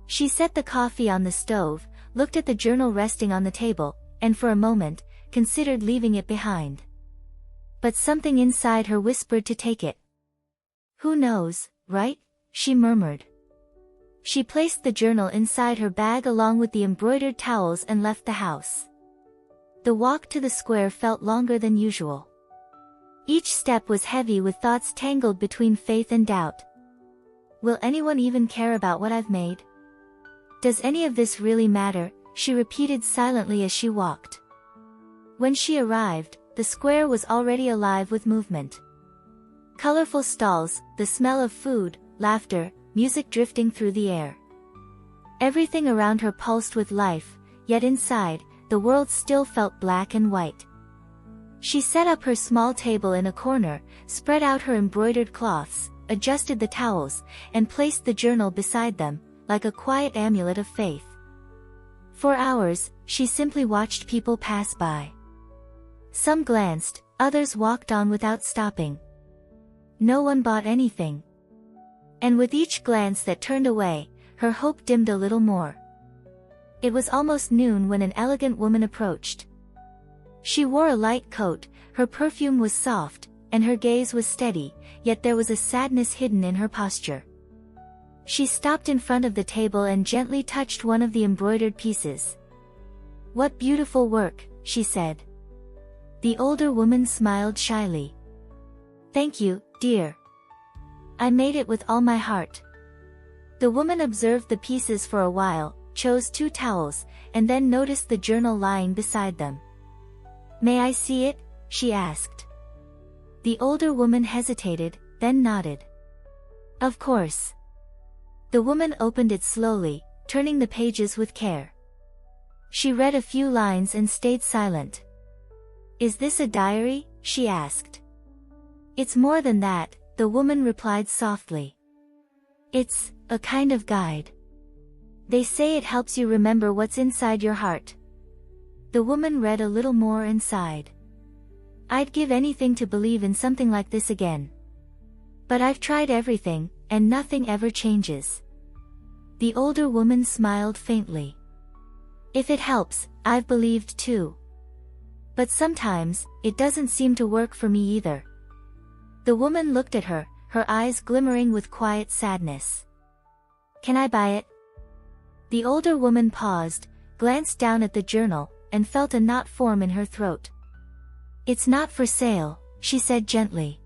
S1: She set the coffee on the stove, looked at the journal resting on the table, and for a moment, considered leaving it behind. But something inside her whispered to take it. "Who knows, right?" she murmured. She placed the journal inside her bag along with the embroidered towels and left the house. The walk to the square felt longer than usual. Each step was heavy with thoughts tangled between faith and doubt. Will anyone even care about what I've made? Does any of this really matter? She repeated silently as she walked. When she arrived, the square was already alive with movement. Colorful stalls, the smell of food, laughter, music drifting through the air. Everything around her pulsed with life, yet inside, the world still felt black and white. She set up her small table in a corner, spread out her embroidered cloths, adjusted the towels, and placed the journal beside them, like a quiet amulet of faith. For hours, she simply watched people pass by. Some glanced, others walked on without stopping. No one bought anything. And with each glance that turned away, her hope dimmed a little more. It was almost noon when an elegant woman approached. She wore a light coat, her perfume was soft, and her gaze was steady, yet there was a sadness hidden in her posture. She stopped in front of the table and gently touched one of the embroidered pieces. "What beautiful work," she said. The older woman smiled shyly. "Thank you, dear. I made it with all my heart." The woman observed the pieces for a while, chose 2 towels, and then noticed the journal lying beside them. "May I see it?" she asked. The older woman hesitated, then nodded. "Of course." The woman opened it slowly, turning the pages with care. She read a few lines and stayed silent. "Is this a diary?" she asked. "It's more than that," the woman replied softly. "It's a kind of guide. They say it helps you remember what's inside your heart." The woman read a little more and sighed. "I'd give anything to believe in something like this again. But I've tried everything, and nothing ever changes." The older woman smiled faintly. "If it helps, I've believed too. But sometimes, it doesn't seem to work for me either." The woman looked at her, her eyes glimmering with quiet sadness. "Can I buy it?" The older woman paused, glanced down at the journal, and felt a knot form in her throat. "It's not for sale," she said gently.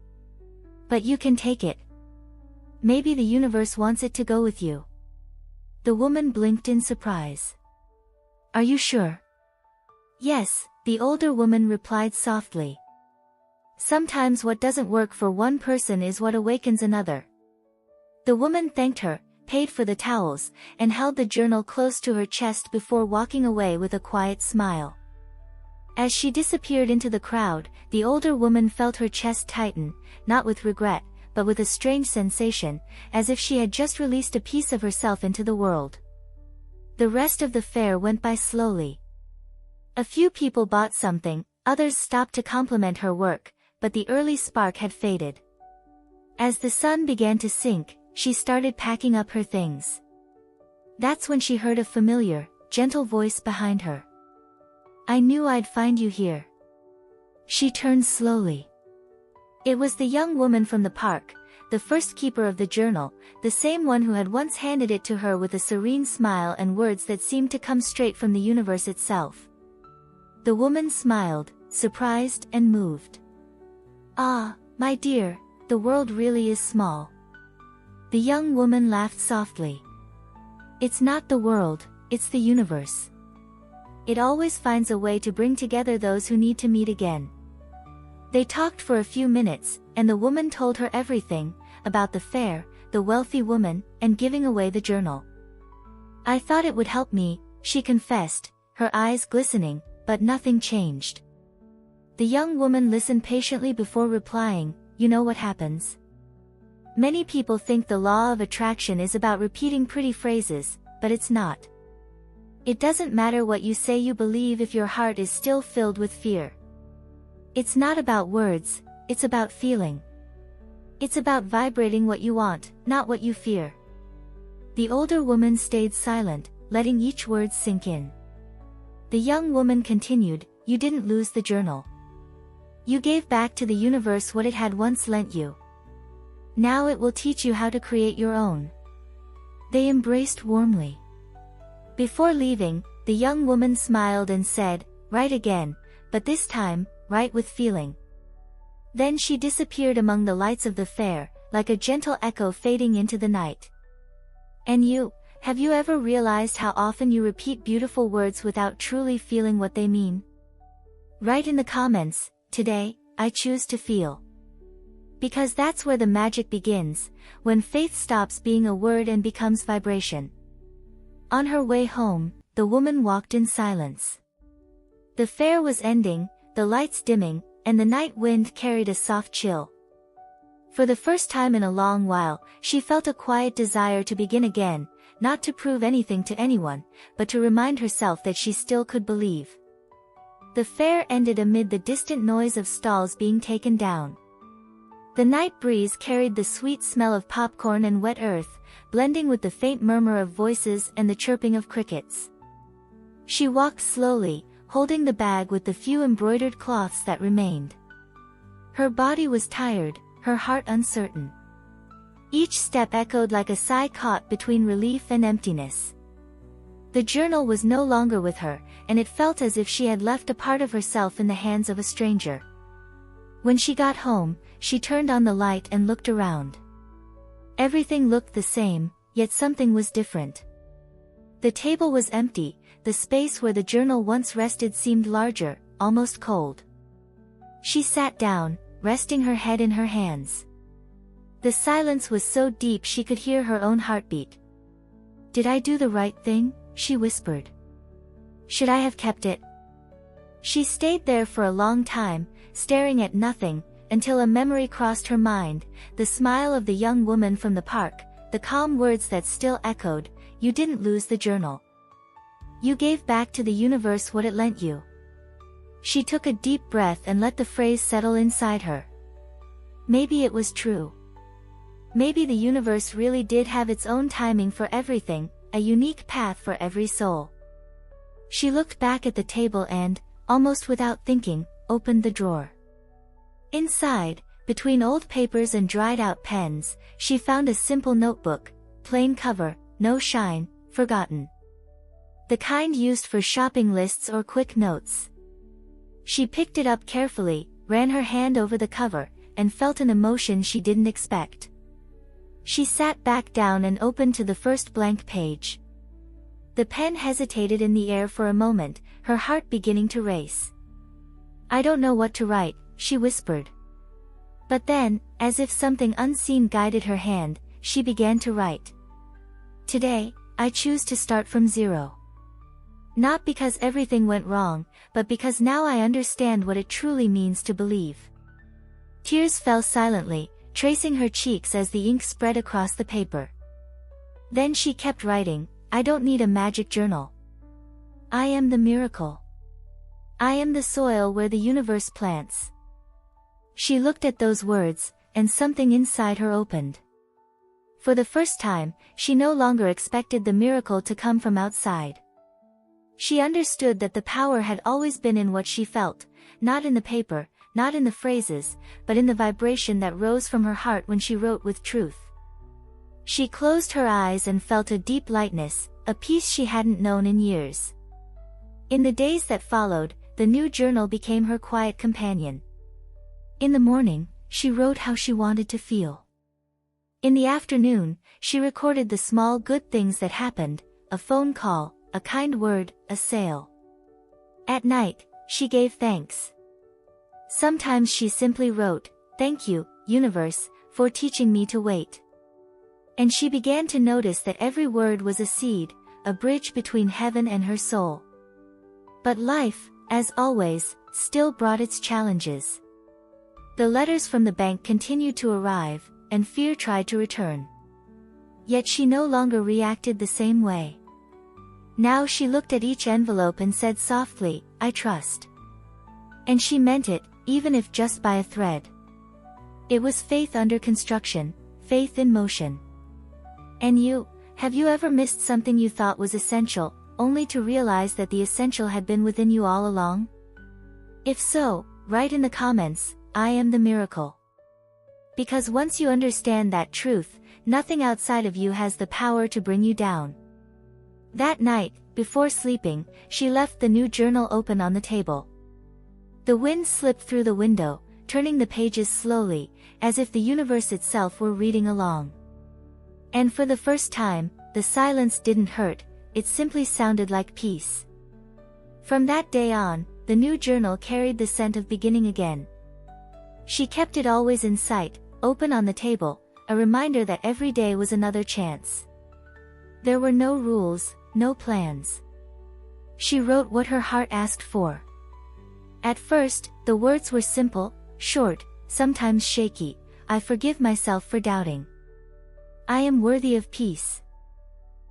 S1: "But you can take it. Maybe the universe wants it to go with you." The woman blinked in surprise. "Are you sure?" "Yes," the older woman replied softly. "Sometimes what doesn't work for one person is what awakens another." The woman thanked her, paid for the towels, and held the journal close to her chest before walking away with a quiet smile. As she disappeared into the crowd, the older woman felt her chest tighten, not with regret, but with a strange sensation, as if she had just released a piece of herself into the world. The rest of the fair went by slowly. A few people bought something, others stopped to compliment her work, but the early spark had faded. As the sun began to sink, she started packing up her things. That's when she heard a familiar, gentle voice behind her. "I knew I'd find you here." She turned slowly. It was the young woman from the park, the first keeper of the journal, the same one who had once handed it to her with a serene smile and words that seemed to come straight from the universe itself. The woman smiled, surprised and moved. "Ah, my dear, the world really is small." The young woman laughed softly. "It's not the world, it's the universe. It always finds a way to bring together those who need to meet again." They talked for a few minutes, and the woman told her everything, about the fair, the wealthy woman, and giving away the journal. "I thought it would help me," she confessed, her eyes glistening, but nothing changed. The young woman listened patiently before replying, "You know what happens? Many people think the law of attraction is about repeating pretty phrases, but it's not. It doesn't matter what you say you believe if your heart is still filled with fear. It's not about words, it's about feeling. It's about vibrating what you want, not what you fear." The older woman stayed silent, letting each word sink in. The young woman continued, "You didn't lose the journal. You gave back to the universe what it had once lent you. Now it will teach you how to create your own." They embraced warmly. Before leaving, the young woman smiled and said, "Write again, but this time, write with feeling." Then she disappeared among the lights of the fair, like a gentle echo fading into the night. And you, have you ever realized how often you repeat beautiful words without truly feeling what they mean? Write in the comments, Today, I choose to feel. Because that's where the magic begins, when faith stops being a word and becomes vibration. On her way home, the woman walked in silence. The fair was ending, the lights dimming, and the night wind carried a soft chill. For the first time in a long while, she felt a quiet desire to begin again, not to prove anything to anyone, but to remind herself that she still could believe. The fair ended amid the distant noise of stalls being taken down. The night breeze carried the sweet smell of popcorn and wet earth, blending with the faint murmur of voices and the chirping of crickets. She walked slowly, holding the bag with the few embroidered cloths that remained. Her body was tired, her heart uncertain. Each step echoed like a sigh caught between relief and emptiness. The journal was no longer with her, and it felt as if she had left a part of herself in the hands of a stranger. When she got home, she turned on the light and looked around. Everything looked the same, yet something was different. The table was empty, the space where the journal once rested seemed larger, almost cold. She sat down, resting her head in her hands. The silence was so deep she could hear her own heartbeat. "Did I do the right thing?" she whispered. "Should I have kept it?" She stayed there for a long time, staring at nothing, until a memory crossed her mind, the smile of the young woman from the park, the calm words that still echoed, "You didn't lose the journal. You gave back to the universe what it lent you." She took a deep breath and let the phrase settle inside her. Maybe it was true. Maybe the universe really did have its own timing for everything, a unique path for every soul. She looked back at the table and, almost without thinking, opened the drawer. Inside, between old papers and dried-out pens, she found a simple notebook, plain cover, no shine, forgotten. The kind used for shopping lists or quick notes. She picked it up carefully, ran her hand over the cover, and felt an emotion she didn't expect. She sat back down and opened to the first blank page. The pen hesitated in the air for a moment, her heart beginning to race. "I don't know what to write," she whispered. But then, as if something unseen guided her hand, she began to write. "Today, I choose to start from zero. Not because everything went wrong, but because now I understand what it truly means to believe." Tears fell silently, tracing her cheeks as the ink spread across the paper. Then she kept writing, "I don't need a magic journal. I am the miracle. I am the soil where the universe plants." She looked at those words, and something inside her opened. For the first time, she no longer expected the miracle to come from outside. She understood that the power had always been in what she felt, not in the paper, not in the phrases, but in the vibration that rose from her heart when she wrote with truth. She closed her eyes and felt a deep lightness, a peace she hadn't known in years. In the days that followed, the new journal became her quiet companion. In the morning, she wrote how she wanted to feel. In the afternoon, she recorded the small good things that happened, a phone call, a kind word, a sale. At night, she gave thanks. Sometimes she simply wrote, "Thank you, universe, for teaching me to wait." And she began to notice that every word was a seed, a bridge between heaven and her soul. But life, as always, still brought its challenges. The letters from the bank continued to arrive, and fear tried to return. Yet she no longer reacted the same way. Now she looked at each envelope and said softly, "I trust." And she meant it, even if just by a thread. It was faith under construction, faith in motion. And you, have you ever missed something you thought was essential, only to realize that the essential had been within you all along? If so, write in the comments, "I am the miracle." Because once you understand that truth, nothing outside of you has the power to bring you down. That night, before sleeping, she left the new journal open on the table. The wind slipped through the window, turning the pages slowly, as if the universe itself were reading along. And for the first time, the silence didn't hurt, it simply sounded like peace. From that day on, the the new journal carried the scent of beginning again. She kept it always in sight, open on the table, a reminder that every day was another chance. There were no rules, no plans. She wrote what her heart asked for. At first, the words were simple, short, sometimes shaky. I forgive myself for doubting. I am worthy of peace.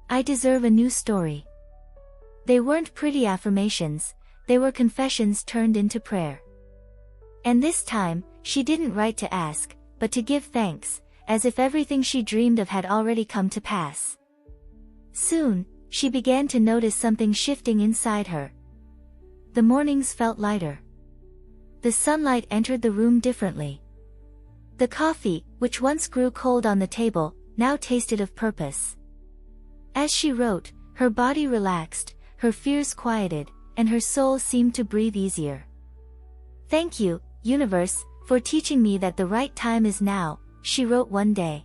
S1: I deserve a new story. They weren't pretty affirmations, they were confessions turned into prayer. And this time, she didn't write to ask, but to give thanks, as if everything she dreamed of had already come to pass. Soon, she began to notice something shifting inside her. The mornings felt lighter. The sunlight entered the room differently. The coffee, which once grew cold on the table, now tasted of purpose. As she wrote, her body relaxed, her fears quieted, and her soul seemed to breathe easier. Thank you, universe, for teaching me that the right time is now, she wrote one day.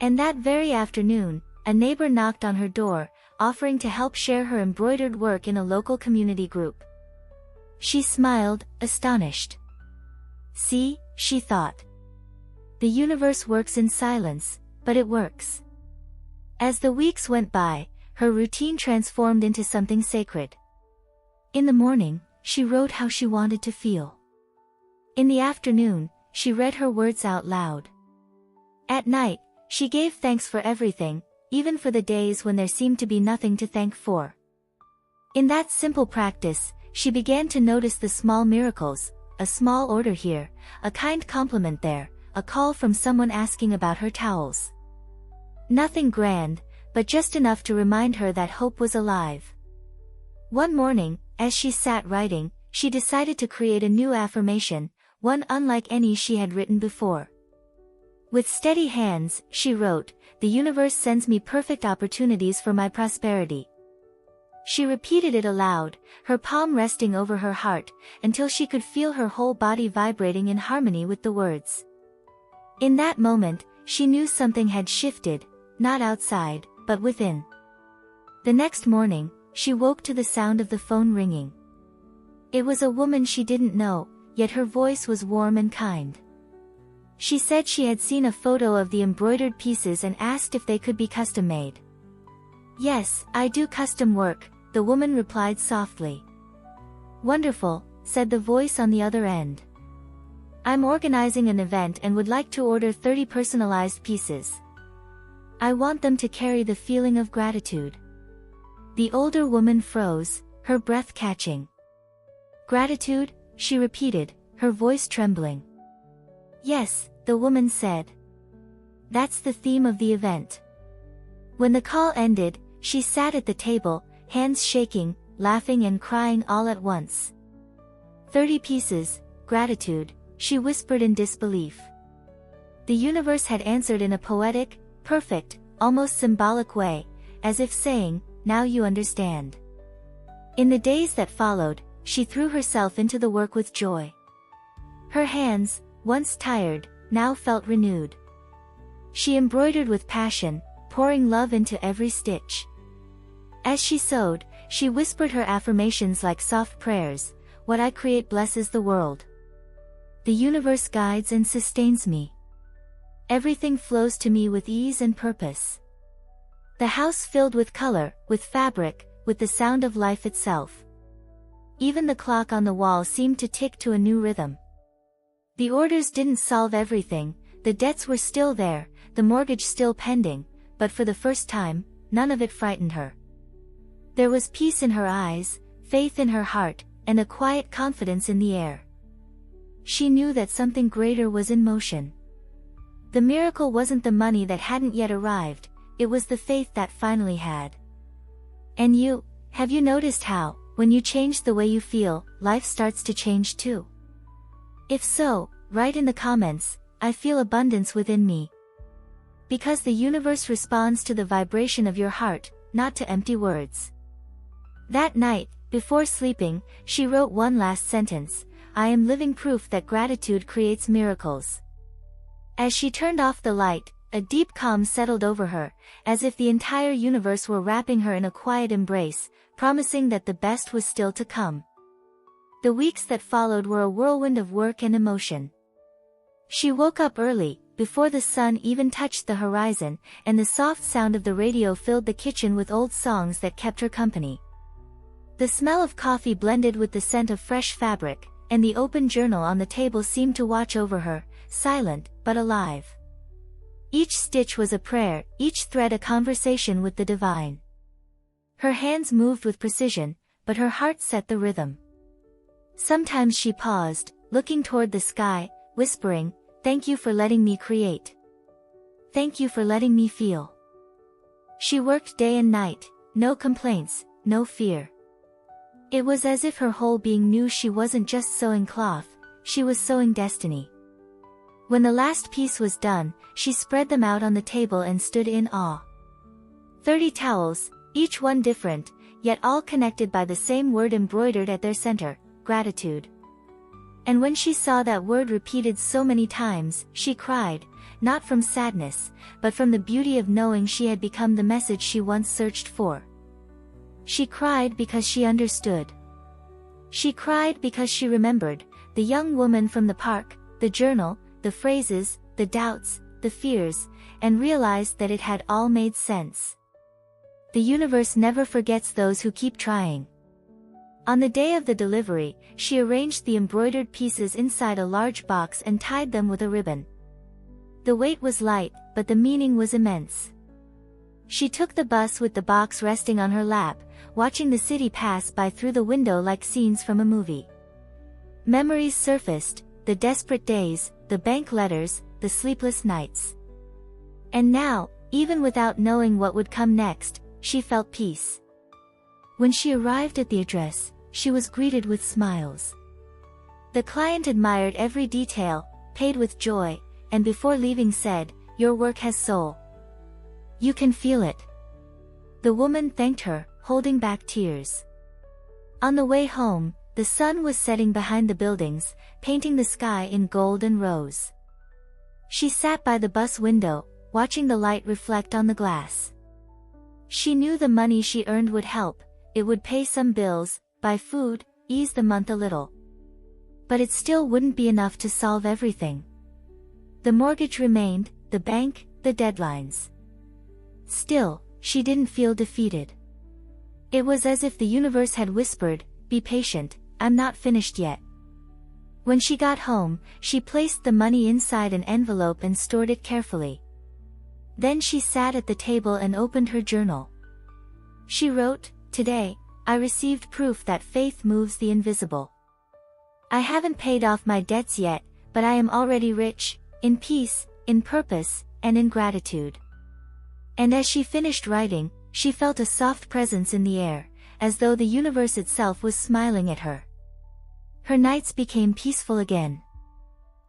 S1: And that very afternoon, a neighbor knocked on her door, offering to help share her embroidered work in a local community group. She smiled, astonished. See, she thought. The universe works in silence, but it works. As the weeks went by, her routine transformed into something sacred. In the morning, she wrote how she wanted to feel. In the afternoon, she read her words out loud. At night, she gave thanks for everything, even for the days when there seemed to be nothing to thank for. In that simple practice, she began to notice the small miracles, a small order here, a kind compliment there, a call from someone asking about her towels. Nothing grand, but just enough to remind her that hope was alive. One morning, as she sat writing, she decided to create a new affirmation, one unlike any she had written before. With steady hands, she wrote, "The universe sends me perfect opportunities for my prosperity." She repeated it aloud, her palm resting over her heart, until she could feel her whole body vibrating in harmony with the words. In that moment, she knew something had shifted, not outside, but within. The next morning, she woke to the sound of the phone ringing. It was a woman she didn't know, yet her voice was warm and kind. She said she had seen a photo of the embroidered pieces and asked if they could be custom-made. "Yes, I do custom work," the woman replied softly. "Wonderful," said the voice on the other end. "I'm organizing an event and would like to order 30 personalized pieces. I want them to carry the feeling of gratitude." The older woman froze, her breath catching. "Gratitude?" she repeated, her voice trembling. "Yes," the woman said. "That's the theme of the event." When the call ended, she sat at the table, hands shaking, laughing and crying all at once. 30 pieces, gratitude, she whispered in disbelief. The universe had answered in a poetic, perfect, almost symbolic way, as if saying, "Now you understand." In the days that followed, she threw herself into the work with joy. Her hands, once tired, now felt renewed. She embroidered with passion, pouring love into every stitch. As she sewed, she whispered her affirmations like soft prayers, "What I create blesses the world. The universe guides and sustains me. Everything flows to me with ease and purpose." The house filled with color, with fabric, with the sound of life itself. Even the clock on the wall seemed to tick to a new rhythm. The orders didn't solve everything, the debts were still there, the mortgage still pending, but for the first time, none of it frightened her. There was peace in her eyes, faith in her heart, and a quiet confidence in the air. She knew that something greater was in motion. The miracle wasn't the money that hadn't yet arrived, it was the faith that finally had. And have you noticed how, when you change the way you feel, life starts to change too? If so, write in the comments, "I feel abundance within me." Because the universe responds to the vibration of your heart, not to empty words. That night, before sleeping, she wrote one last sentence, "I am living proof that gratitude creates miracles." As she turned off the light, a deep calm settled over her, as if the entire universe were wrapping her in a quiet embrace, promising that the best was still to come. The weeks that followed were a whirlwind of work and emotion. She woke up early, before the sun even touched the horizon, and the soft sound of the radio filled the kitchen with old songs that kept her company. The smell of coffee blended with the scent of fresh fabric, and the open journal on the table seemed to watch over her, silent, but alive. Each stitch was a prayer, each thread a conversation with the divine. Her hands moved with precision, but her heart set the rhythm. Sometimes she paused, looking toward the sky, whispering, "Thank you for letting me create. Thank you for letting me feel." She worked day and night, no complaints, no fear. It was as if her whole being knew she wasn't just sewing cloth, she was sewing destiny. When the last piece was done, she spread them out on the table and stood in awe. 30 towels, each one different, yet all connected by the same word embroidered at their center, gratitude. And when she saw that word repeated so many times, she cried, not from sadness, but from the beauty of knowing she had become the message she once searched for. She cried because she understood. She cried because she remembered, the young woman from the park, the journal, the phrases, the doubts, the fears, and realized that it had all made sense. The universe never forgets those who keep trying. On the day of the delivery, she arranged the embroidered pieces inside a large box and tied them with a ribbon. The weight was light, but the meaning was immense. She took the bus with the box resting on her lap, watching the city pass by through the window like scenes from a movie. Memories surfaced, the desperate days, the bank letters, the sleepless nights. And now, even without knowing what would come next, she felt peace. When she arrived at the address, she was greeted with smiles. The client admired every detail, paid with joy, and before leaving said, "Your work has soul. You can feel it." The woman thanked her, holding back tears. On the way home, the sun was setting behind the buildings, painting the sky in gold and rose. She sat by the bus window, watching the light reflect on the glass. She knew the money she earned would help, it would pay some bills, buy food, ease the month a little. But it still wouldn't be enough to solve everything. The mortgage remained, the bank, the deadlines. Still, she didn't feel defeated. It was as if the universe had whispered, "Be patient, I'm not finished yet." When she got home, she placed the money inside an envelope and stored it carefully. Then she sat at the table and opened her journal. She wrote, "Today, I received proof that faith moves the invisible. I haven't paid off my debts yet, but I am already rich, in peace, in purpose, and in gratitude." And as she finished writing, she felt a soft presence in the air, as though the universe itself was smiling at her. Her nights became peaceful again.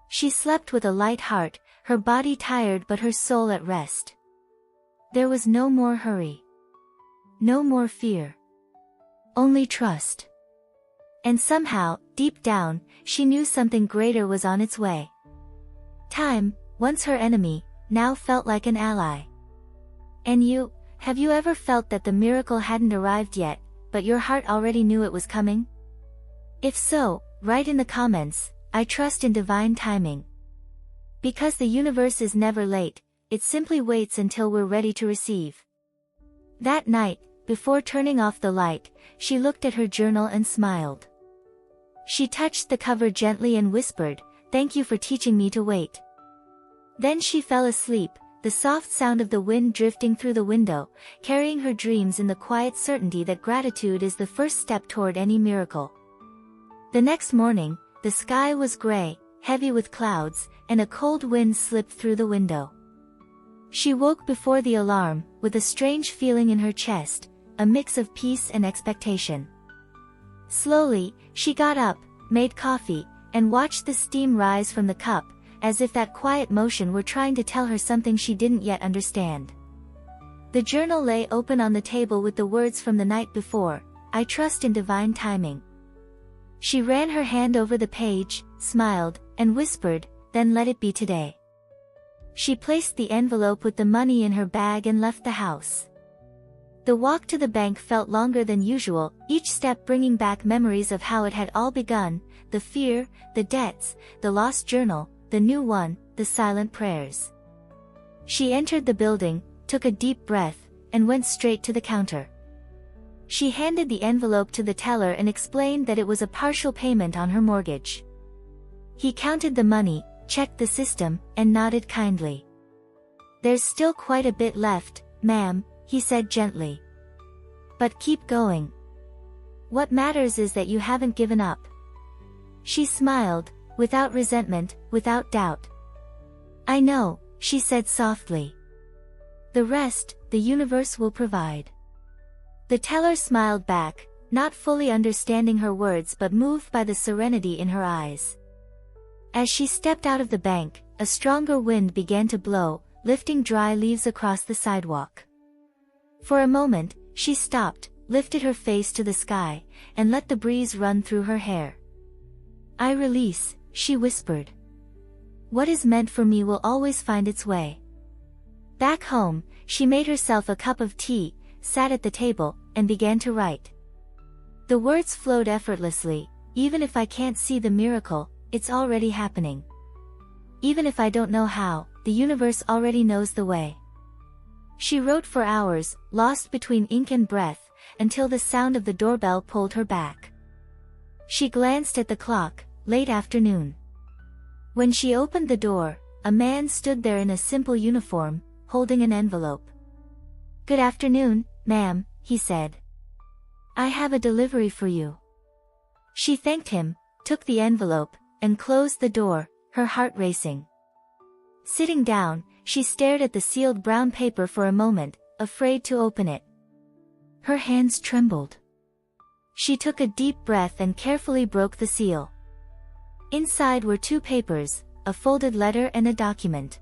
S1: She slept with a light heart, her body tired but her soul at rest. There was no more hurry. No more fear. Only trust. And somehow, deep down, she knew something greater was on its way. Time, once her enemy, now felt like an ally. And you, have you ever felt that the miracle hadn't arrived yet, but your heart already knew it was coming? If so, write in the comments, "I trust in divine timing." Because the universe is never late, it simply waits until we're ready to receive. That night, before turning off the light, she looked at her journal and smiled. She touched the cover gently and whispered, "Thank you for teaching me to wait." Then she fell asleep, the soft sound of the wind drifting through the window, carrying her dreams in the quiet certainty that gratitude is the first step toward any miracle. The next morning, the sky was gray, heavy with clouds, and a cold wind slipped through the window. She woke before the alarm, with a strange feeling in her chest, a mix of peace and expectation. Slowly, she got up, made coffee, and watched the steam rise from the cup, as if that quiet motion were trying to tell her something she didn't yet understand. The journal lay open on the table with the words from the night before, "I trust in divine timing." She ran her hand over the page, smiled, and whispered, "Then let it be today." She placed the envelope with the money in her bag and left the house. The walk to the bank felt longer than usual, each step bringing back memories of how it had all begun, the fear, the debts, the lost journal, the new one, the silent prayers. She entered the building, took a deep breath, and went straight to the counter. She handed the envelope to the teller and explained that it was a partial payment on her mortgage. He counted the money, checked the system, and nodded kindly. "There's still quite a bit left, ma'am," he said gently. "But keep going. What matters is that you haven't given up." She smiled, without resentment, without doubt. "I know," she said softly. "The rest, the universe will provide." The teller smiled back, not fully understanding her words but moved by the serenity in her eyes. As she stepped out of the bank, a stronger wind began to blow, lifting dry leaves across the sidewalk. For a moment, she stopped, lifted her face to the sky, and let the breeze run through her hair. "I release," she whispered. "What is meant for me will always find its way." Back home, she made herself a cup of tea, sat at the table, and began to write. The words flowed effortlessly. "Even if I can't see the miracle, it's already happening. Even if I don't know how, the universe already knows the way." She wrote for hours, lost between ink and breath, until the sound of the doorbell pulled her back. She glanced at the clock, late afternoon. When she opened the door, a man stood there in a simple uniform, holding an envelope. "Good afternoon, ma'am," he said. "I have a delivery for you." She thanked him, took the envelope, and closed the door, her heart racing. Sitting down, she stared at the sealed brown paper for a moment, afraid to open it. Her hands trembled. She took a deep breath and carefully broke the seal. Inside were two papers, a folded letter and a document.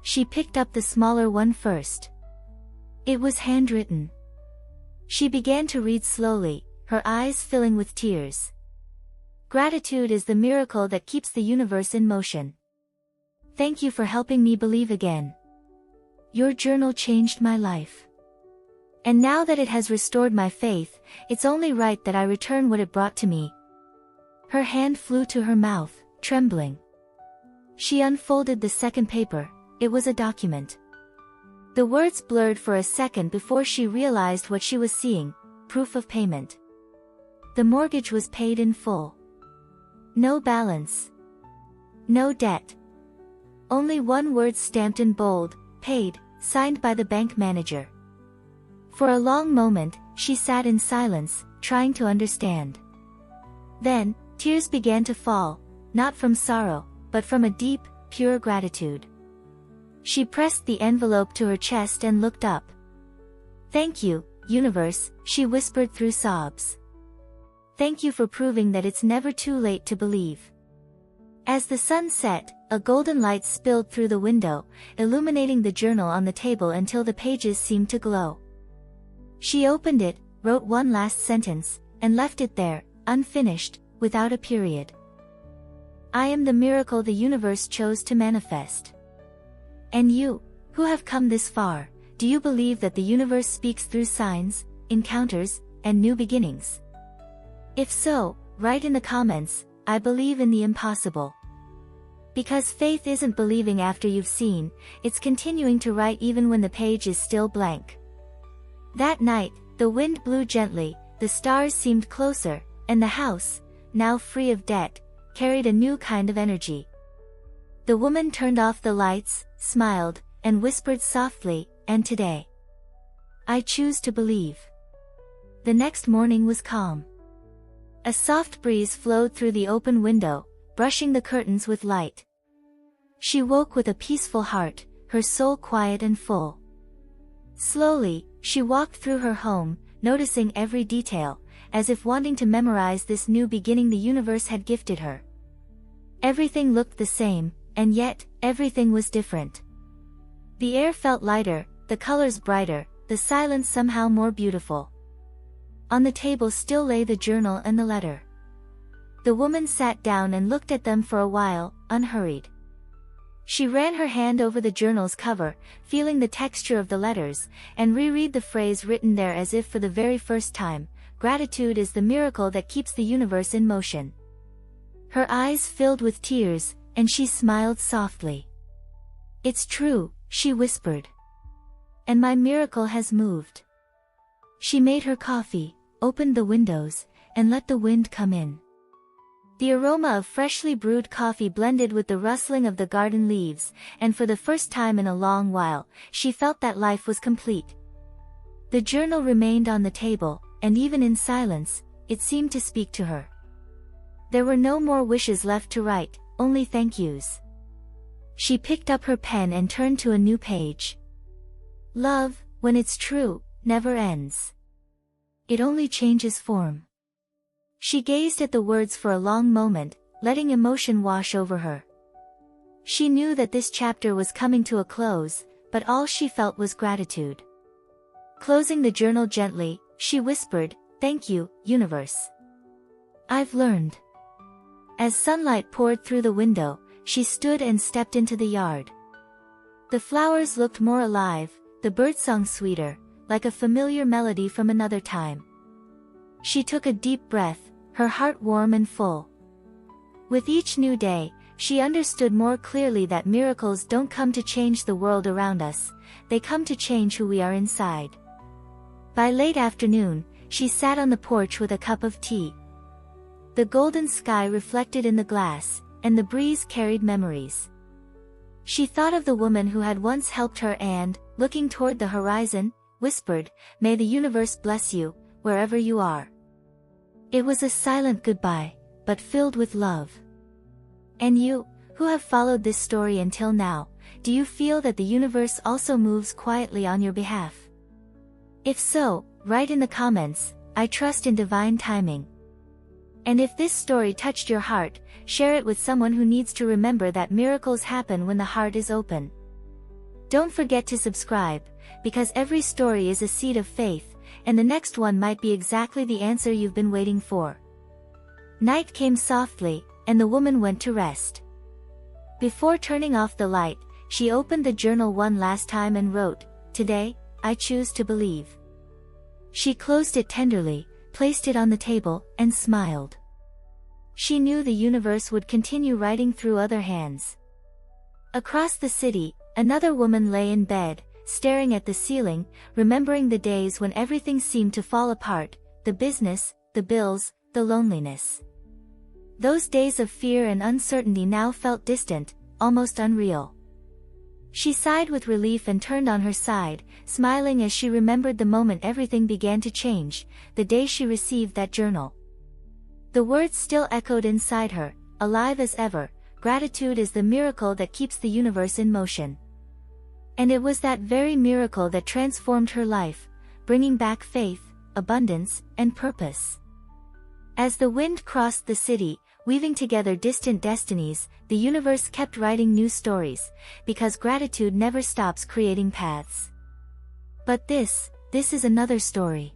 S1: She picked up the smaller one first. It was handwritten. She began to read slowly, her eyes filling with tears. "Gratitude is the miracle that keeps the universe in motion. Thank you for helping me believe again. Your journal changed my life. And now that it has restored my faith, it's only right that I return what it brought to me." Her hand flew to her mouth, trembling. She unfolded the second paper. It was a document. The words blurred for a second before she realized what she was seeing: proof of payment. The mortgage was paid in full. No balance. No debt. Only one word stamped in bold: paid, signed by the bank manager. For a long moment, she sat in silence, trying to understand. Then, tears began to fall, not from sorrow, but from a deep, pure gratitude. She pressed the envelope to her chest and looked up. "Thank you, universe," she whispered through sobs. "Thank you for proving that it's never too late to believe." As the sun set, a golden light spilled through the window, illuminating the journal on the table until the pages seemed to glow. She opened it, wrote one last sentence, and left it there, unfinished, without a period. "I am the miracle the universe chose to manifest." And you, who have come this far, do you believe that the universe speaks through signs, encounters, and new beginnings? If so, write in the comments, "I believe in the impossible." Because faith isn't believing after you've seen, it's continuing to write even when the page is still blank. That night, the wind blew gently, the stars seemed closer, and the house, now free of debt, carried a new kind of energy. The woman turned off the lights, smiled, and whispered softly, "And today, I choose to believe." The next morning was calm. A soft breeze flowed through the open window, brushing the curtains with light. She woke with a peaceful heart, her soul quiet and full. Slowly, she walked through her home, noticing every detail, as if wanting to memorize this new beginning the universe had gifted her. Everything looked the same, and yet, everything was different. The air felt lighter, the colors brighter, the silence somehow more beautiful. On the table still lay the journal and the letter. The woman sat down and looked at them for a while, unhurried. She ran her hand over the journal's cover, feeling the texture of the letters, and reread the phrase written there as if for the very first time: gratitude is the miracle that keeps the universe in motion. Her eyes filled with tears, and she smiled softly. "It's true," she whispered. "And my miracle has moved." She made her coffee, opened the windows, and let the wind come in. The aroma of freshly brewed coffee blended with the rustling of the garden leaves, and for the first time in a long while, she felt that life was complete. The journal remained on the table, and even in silence, it seemed to speak to her. There were no more wishes left to write, only thank yous. She picked up her pen and turned to a new page. Love, when it's true, never ends. It only changes form. She gazed at the words for a long moment, letting emotion wash over her. She knew that this chapter was coming to a close, but all she felt was gratitude. Closing the journal gently, she whispered, "Thank you, universe. I've learned." As sunlight poured through the window, she stood and stepped into the yard. The flowers looked more alive, the birdsong sweeter, like a familiar melody from another time. She took a deep breath, her heart warm and full. With each new day, she understood more clearly that miracles don't come to change the world around us, they come to change who we are inside. By late afternoon, she sat on the porch with a cup of tea. The golden sky reflected in the glass, and the breeze carried memories. She thought of the woman who had once helped her and, looking toward the horizon, whispered, "May the universe bless you, wherever you are." It was a silent goodbye, but filled with love. And you, who have followed this story until now, do you feel that the universe also moves quietly on your behalf? If so, write in the comments, "I trust in divine timing." And if this story touched your heart, share it with someone who needs to remember that miracles happen when the heart is open. Don't forget to subscribe, because every story is a seed of faith, and the next one might be exactly the answer you've been waiting for. Night came softly, and the woman went to rest. Before turning off the light, she opened the journal one last time and wrote, "Today, I choose to believe." She closed it tenderly, placed it on the table, and smiled. She knew the universe would continue writing through other hands. Across the city, another woman lay in bed, staring at the ceiling, remembering the days when everything seemed to fall apart, the business, the bills, the loneliness. Those days of fear and uncertainty now felt distant, almost unreal. She sighed with relief and turned on her side, smiling as she remembered the moment everything began to change, the day she received that journal. The words still echoed inside her, alive as ever: "Gratitude is the miracle that keeps the universe in motion." And it was that very miracle that transformed her life, bringing back faith, abundance, and purpose. As the wind crossed the city, weaving together distant destinies, the universe kept writing new stories, because gratitude never stops creating paths. But this is another story.